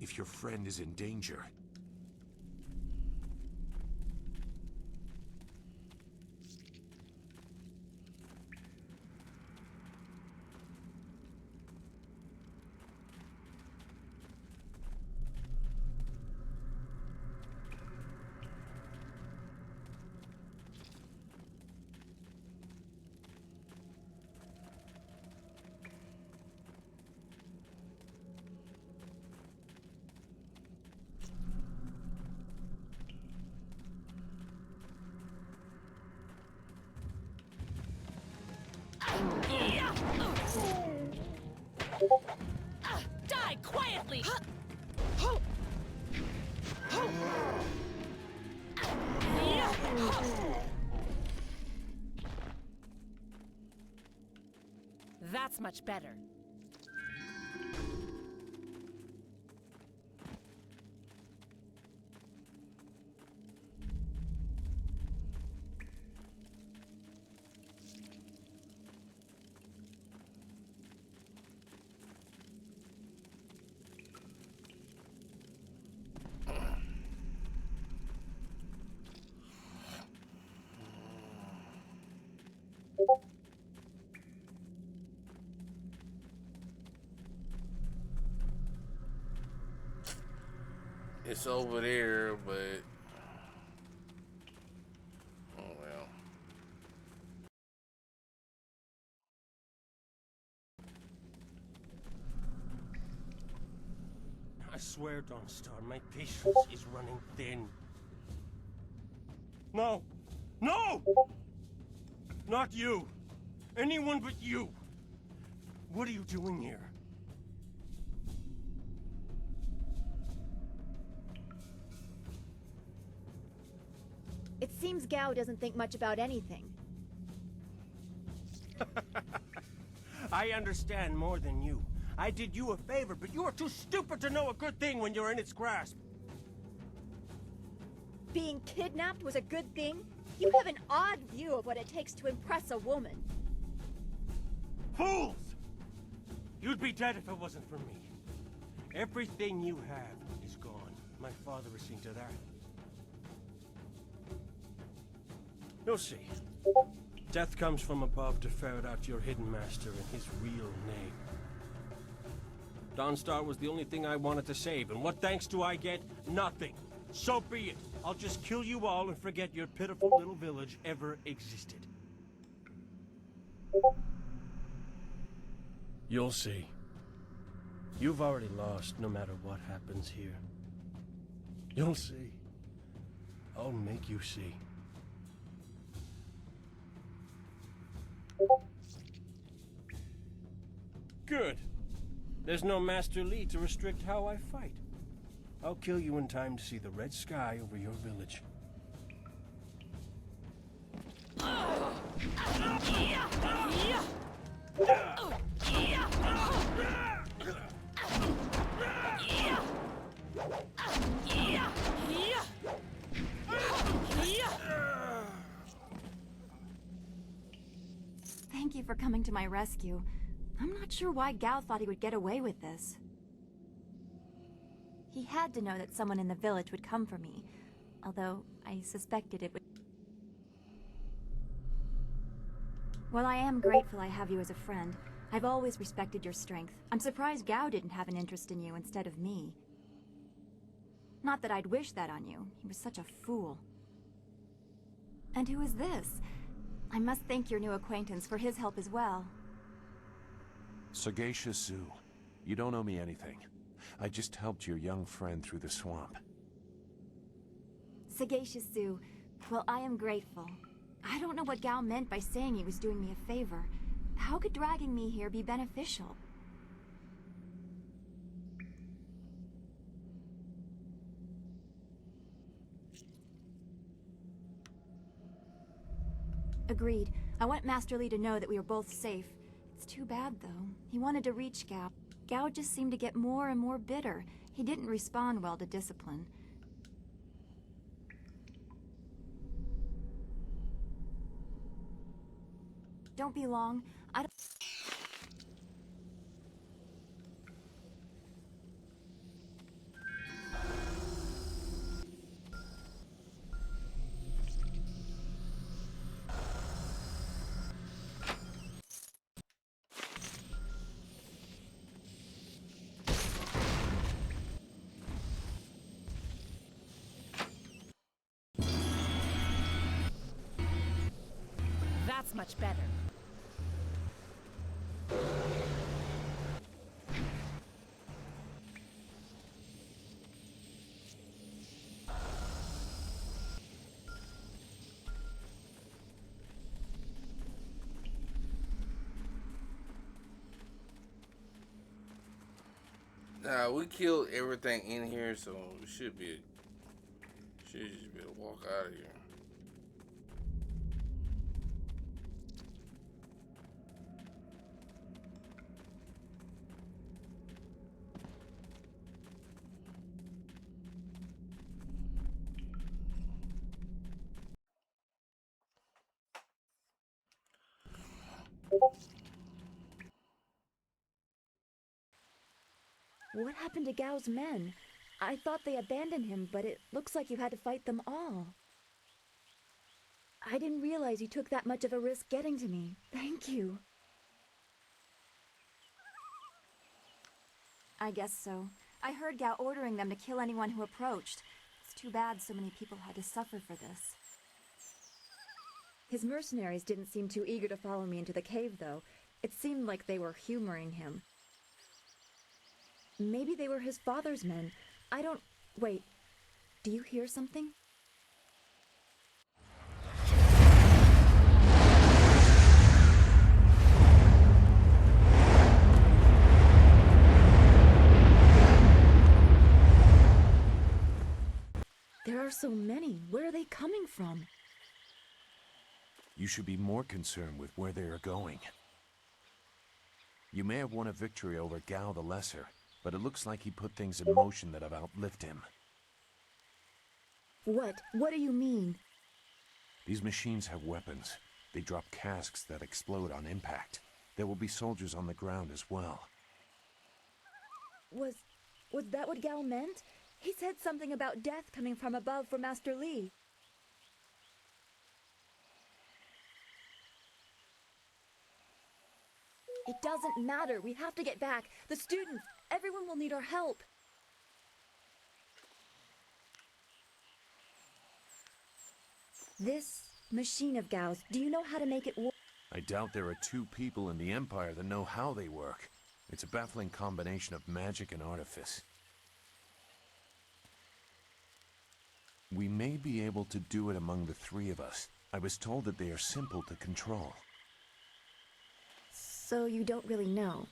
If your friend is in danger, Die quietly! That's much better. It's over there, but oh well. I swear, Dawnstar, my patience is running thin. No! No! Not you! Anyone but you! What are you doing here? It seems Gao doesn't think much about anything. I understand more than you. I did you a favor, but you are too stupid to know a good thing when you're in its grasp. Being kidnapped was a good thing? You have an odd view of what it takes to impress a woman. Fools! You'd be dead if it wasn't for me. Everything you have is gone. My father has seen to that. You'll see. Death comes from above to ferret out your hidden master and his real name. Dawnstar was the only thing I wanted to save, and what thanks do I get? Nothing. So be it. I'll just kill you all and forget your pitiful little village ever existed. You'll see. You've already lost no matter what happens here. You'll see. I'll make you see. Good. There's no Master Li to restrict how I fight. I'll kill you in time to see the red sky over your village. Thank you for coming to my rescue. I'm not sure why Gao thought he would get away with this. He had to know that someone in the village would come for me, although I suspected it would. While I am grateful I have you as a friend, I've always respected your strength. I'm surprised Gao didn't have an interest in you instead of me. Not that I'd wish that on you. He was such a fool. And who is this? I must thank your new acquaintance for his help as well. Sagacious Zoo, you don't owe me anything. I just helped your young friend through the swamp. Sagacious Zoo, well, I am grateful. I don't know what Gao meant by saying he was doing me a favor. How could dragging me here be beneficial? Agreed. I want Master Li to know that we are both safe. It's too bad, though. He wanted to reach Gao. Gao just seemed to get more and more bitter. He didn't respond well to discipline. Don't be long. I don't... That's much better. Nah, we killed everything in here, so we should just be able to walk out of here. What happened to Gao's men? I thought they abandoned him, but it looks like you had to fight them all. I didn't realize you took that much of a risk getting to me. Thank you. I guess so. I heard Gao ordering them to kill anyone who approached. It's too bad so many people had to suffer for this. His mercenaries didn't seem too eager to follow me into the cave, though. It seemed like they were humoring him. Maybe they were his father's men. I don't... Wait. Do you hear something? There are so many. Where are they coming from? You should be more concerned with where they are going. You may have won a victory over Gao the Lesser, but it looks like he put things in motion that have outlived him. What? What do you mean? These machines have weapons. They drop casks that explode on impact. There will be soldiers on the ground as well. Was that what Gao meant? He said something about death coming from above for Master Li. It doesn't matter. We have to get back. The students, everyone will need our help. This machine of Gao's, do you know how to make it work? I doubt there are two people in the Empire that know how they work. It's a baffling combination of magic and artifice. We may be able to do it among the three of us. I was told that they are simple to control. So you don't really know?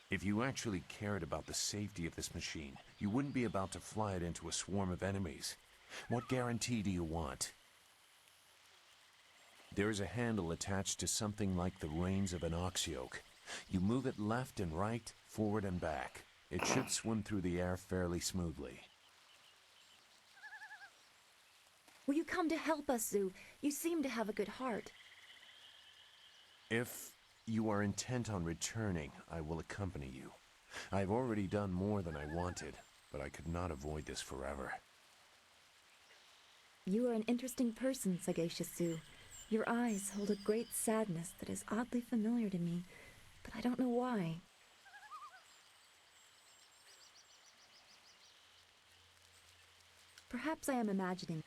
If you actually cared about the safety of this machine, you wouldn't be about to fly it into a swarm of enemies. What guarantee do you want? There is a handle attached to something like the reins of an ox yoke. You move it left and right, forward and back. It should swim through the air fairly smoothly. Will you come to help us, Zhu? You seem to have a good heart. If you are intent on returning, I will accompany you. I've already done more than I wanted, but I could not avoid this forever. You are an interesting person, sagacious Zhu. Your eyes hold a great sadness that is oddly familiar to me, but I don't know why. Perhaps I am imagining.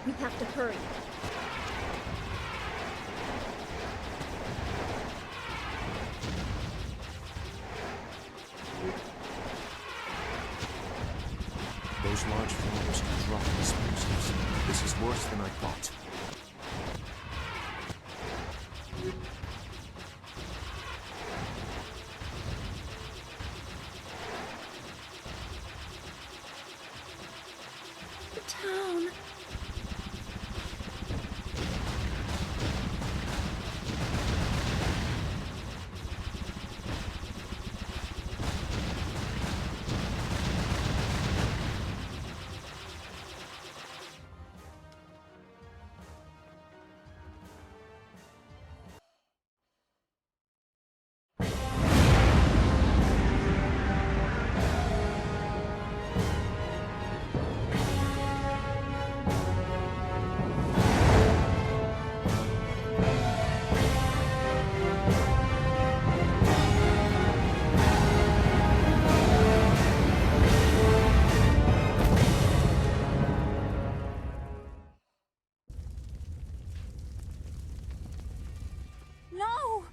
We have to hurry. Those large flowers can drop explosives. This is worse than I thought. The town. No!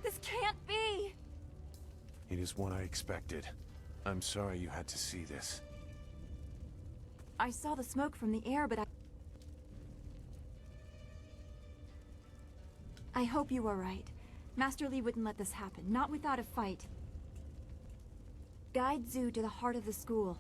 This can't be! It is what I expected. I'm sorry you had to see this. I saw the smoke from the air, but I hope you are right. Master Li wouldn't let this happen, not without a fight. Guide Zhu to the heart of the school.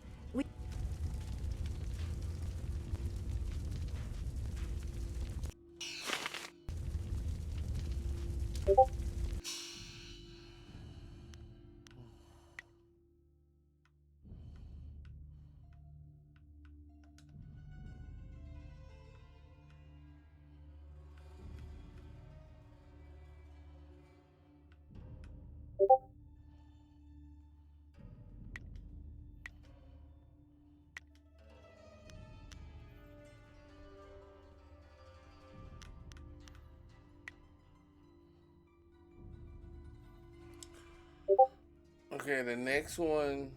Okay, the next one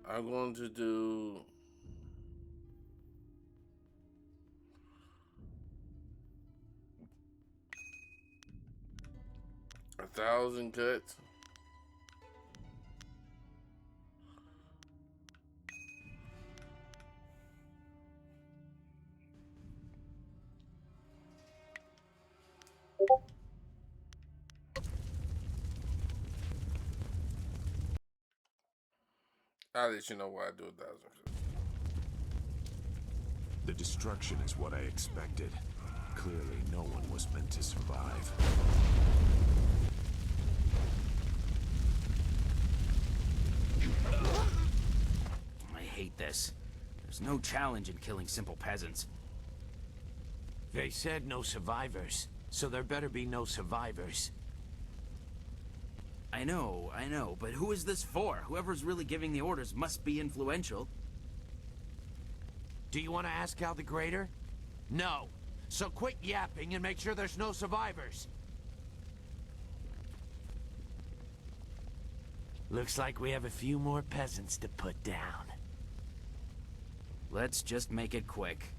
I'm going to do a 1,000 cuts. I'll let you know why I do 1,000 cuts. The destruction is what I expected. Clearly, no one was meant to survive. I hate this. There's no challenge in killing simple peasants. They said no survivors, so there better be no survivors. I know, but who is this for? Whoever's really giving the orders must be influential. Do you want to ask Gal the Greater? No. So quit yapping and make sure there's no survivors. Looks like we have a few more peasants to put down. Let's just make it quick.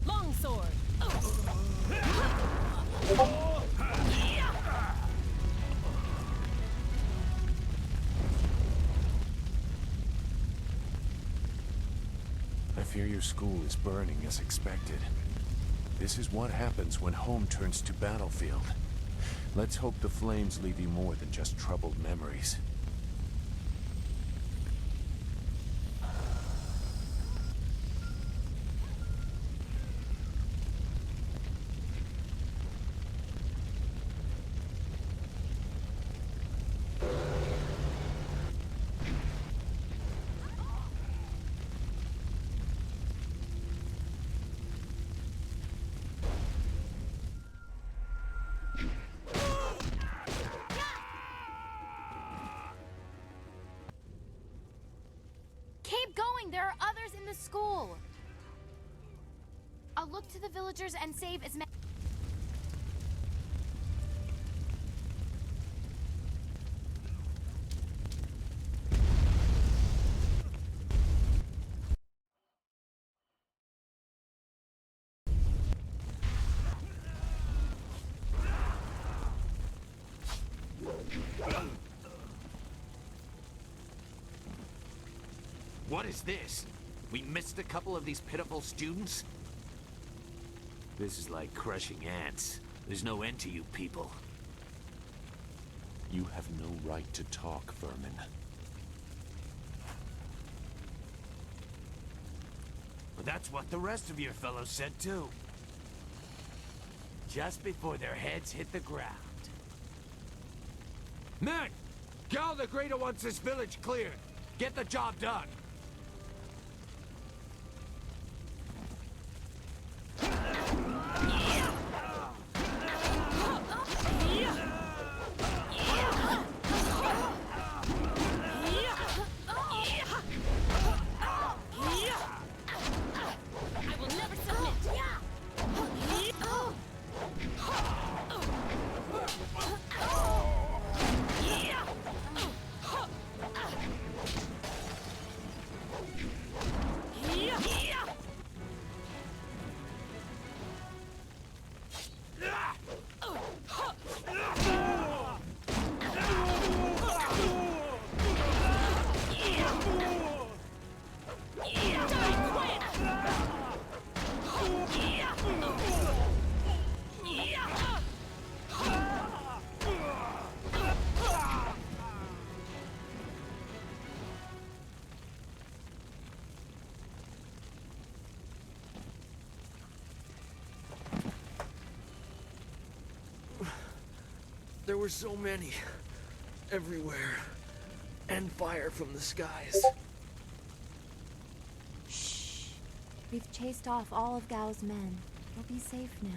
Longsword! I fear your school is burning as expected. This is what happens when home turns to battlefield. Let's hope the flames leave you more than just troubled memories. Keep going! There are others in the school! I'll look to the villagers and save as many. What is this? We missed a couple of these pitiful students? This is like crushing ants. There's no end to you people. You have no right to talk, vermin. But that's what the rest of your fellows said too. Just before their heads hit the ground. Men! Gal the Greater wants this village cleared. Get the job done. There were so many. Everywhere. And fire from the skies. Shh. We've chased off all of Gao's men. You'll be safe now.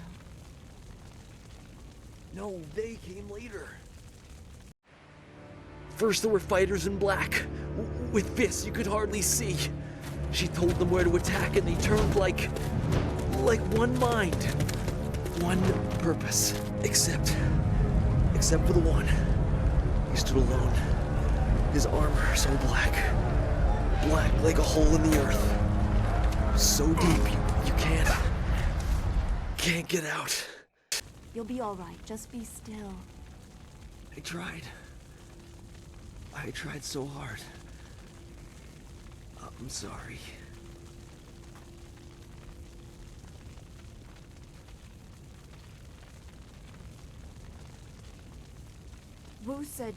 No, they came later. First there were fighters in black, with fists you could hardly see. She told them where to attack and they turned like one mind. One purpose. Except for the one. He stood alone. His armor so black. Black like a hole in the earth. So deep you can't get out. You'll be all right. Just be still. I tried so hard. I'm sorry. Wu said...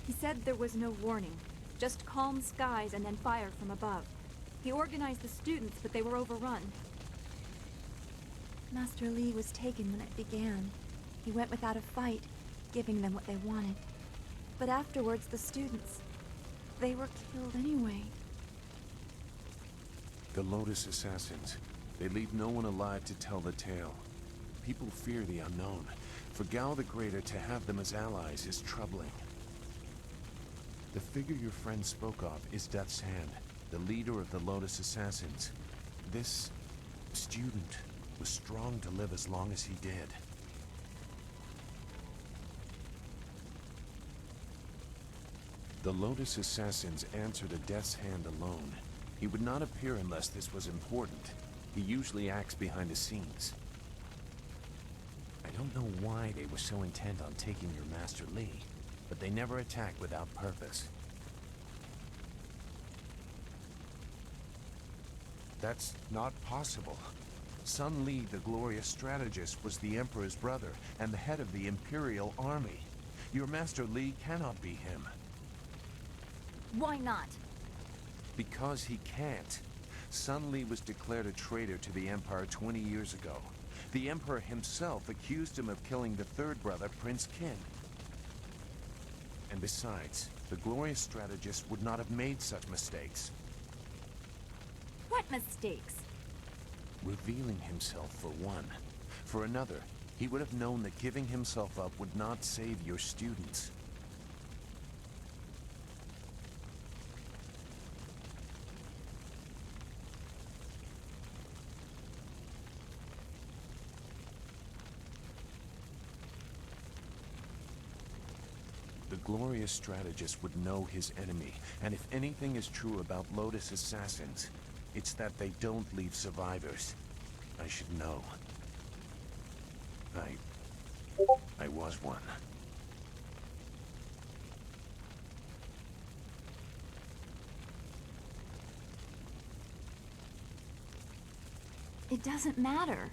He said there was no warning. Just calm skies and then fire from above. He organized the students, but they were overrun. Master Li was taken when it began. He went without a fight, giving them what they wanted. But afterwards, the students... they were killed anyway. The Lotus Assassins. They leave no one alive to tell the tale. People fear the unknown. For Gao the Greater to have them as allies is troubling. The figure your friend spoke of is Death's Hand, the leader of the Lotus Assassins. This student was strong to live as long as he did. The Lotus Assassins answer to Death's Hand alone. He would not appear unless this was important. He usually acts behind the scenes. I don't know why they were so intent on taking your Master Li, but they never attack without purpose. That's not possible. Sun Li, the glorious strategist, was the Emperor's brother and the head of the Imperial Army. Your Master Li cannot be him. Why not? Because he can't. Sun Li was declared a traitor to the Empire 20 years ago. The Emperor himself accused him of killing the third brother, Prince Qin. And besides, the glorious strategist would not have made such mistakes. What mistakes? Revealing himself, for one. For another, he would have known that giving himself up would not save your students. The glorious strategist would know his enemy, and if anything is true about Lotus Assassins, it's that they don't leave survivors. I should know. I was one. It doesn't matter.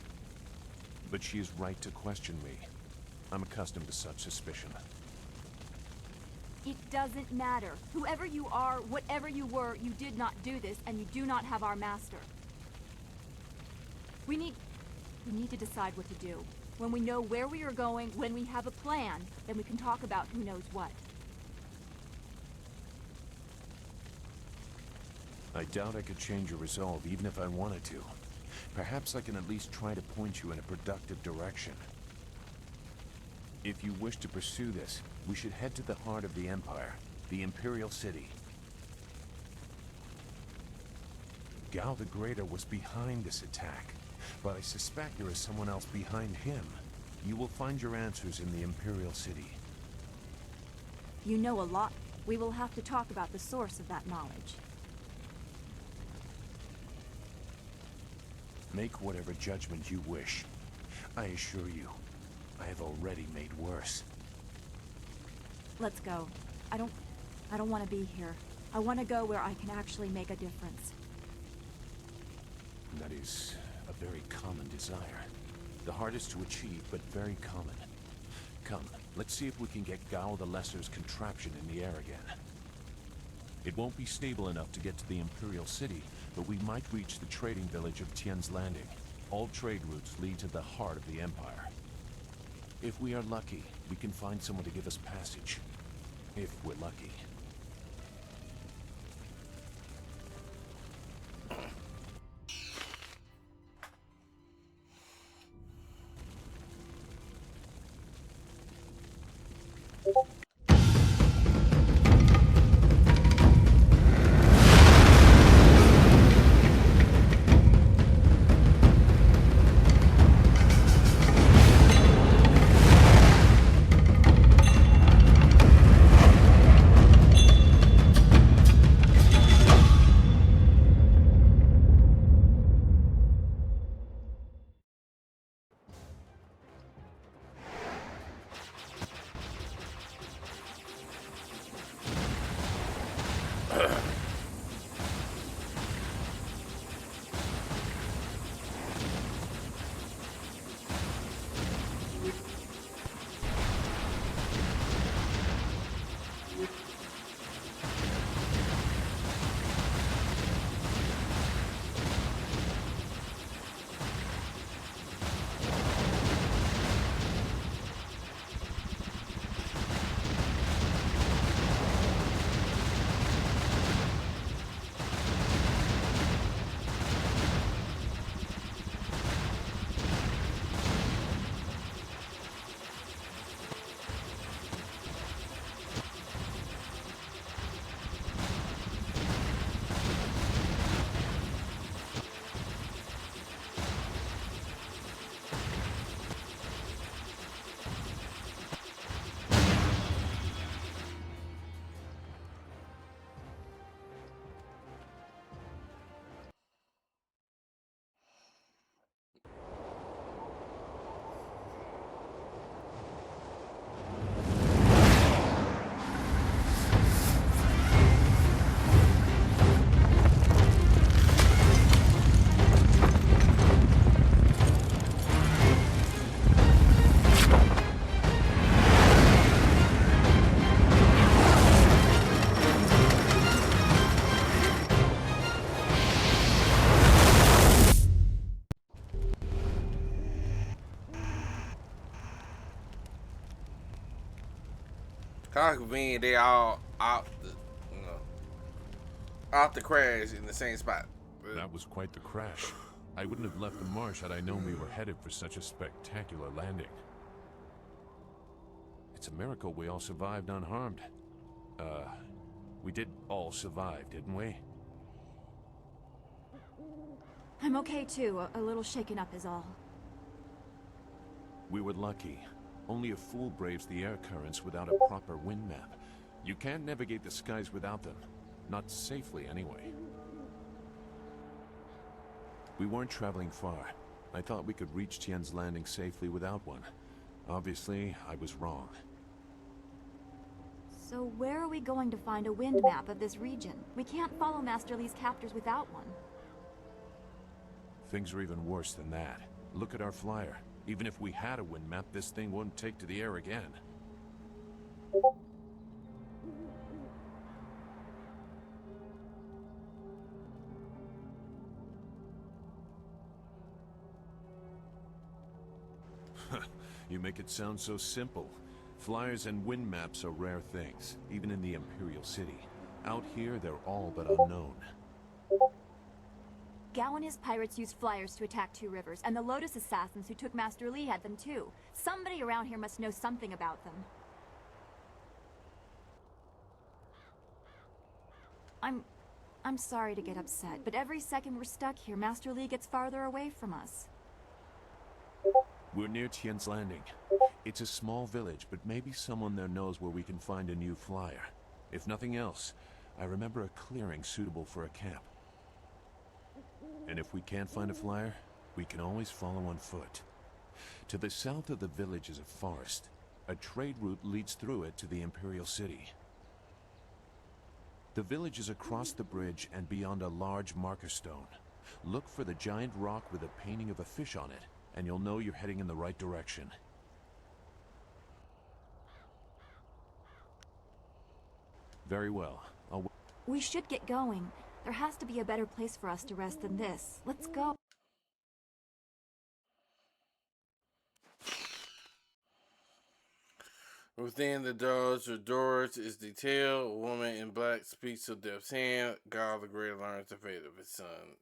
But she is right to question me. I'm accustomed to such suspicion. It doesn't matter. Whoever you are, whatever you were, you did not do this, and you do not have our master. We need to decide what to do. When we know where we are going, when we have a plan, then we can talk about who knows what. I doubt I could change your resolve, even if I wanted to. Perhaps I can at least try to point you in a productive direction. If you wish to pursue this, we should head to the heart of the Empire, the Imperial City. Gao the Greater was behind this attack, but I suspect there is someone else behind him. You will find your answers in the Imperial City. You know a lot. We will have to talk about the source of that knowledge. Make whatever judgment you wish. I assure you, I have already made worse. Let's go. I don't want to be here. I want to go where I can actually make a difference. That is a very common desire. The hardest to achieve, but very common. Come, let's see if we can get Gao the Lesser's contraption in the air again. It won't be stable enough to get to the Imperial City, but we might reach the trading village of Tian's Landing. All trade routes lead to the heart of the Empire. If we are lucky, we can find someone to give us passage. If we're lucky. Kind of convenient they all out the, out the crash in the same spot. That was quite the crash. I wouldn't have left the marsh had I known we were headed for such a spectacular landing. It's a miracle we all survived unharmed. We did all survive, didn't we? I'm okay too. A little shaken up is all. We were lucky. Only a fool braves the air currents without a proper wind map. You can't navigate the skies without them. Not safely, anyway. We weren't traveling far. I thought we could reach Tien's Landing safely without one. Obviously, I was wrong. So where are we going to find a wind map of this region? We can't follow Master Li's captors without one. Things are even worse than that. Look at our flyer. Even if we had a wind map, this thing wouldn't take to the air again. You make it sound so simple. Flyers and wind maps are rare things, even in the Imperial City. Out here, they're all but unknown. Gao and his pirates used flyers to attack Two Rivers, and the Lotus assassins who took Master Li had them too. Somebody around here must know something about them. I'm sorry to get upset, but every second we're stuck here, Master Li gets farther away from us. We're near Tien's Landing. It's a small village, but maybe someone there knows where we can find a new flyer. If nothing else, I remember a clearing suitable for a camp. And if we can't find a flyer, we can always follow on foot. To the south of the village is a forest. A trade route leads through it to the Imperial City. The village is across the bridge and beyond a large marker stone. Look for the giant rock with a painting of a fish on it, and you'll know you're heading in the right direction. Very well. We should get going. There has to be a better place for us to rest than this. Let's go. Within the doors or doors is the tale. A woman in black speaks to Death's hand. God the Great learns the fate of his son.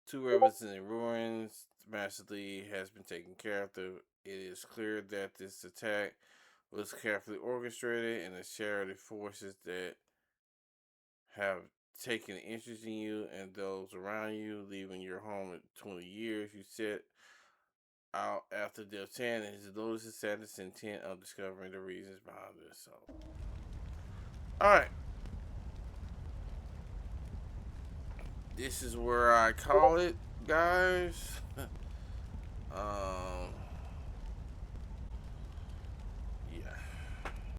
Two rivers in the ruins. Master Lee has been taken care of. It is clear that this attack was carefully orchestrated, and the charity forces that have taken interest in you and those around you, leaving your home at 20 years. You set out after Death's hand, and his Lotus' sadness intent of discovering the reasons behind this. So, alright. This is where I call it, guys.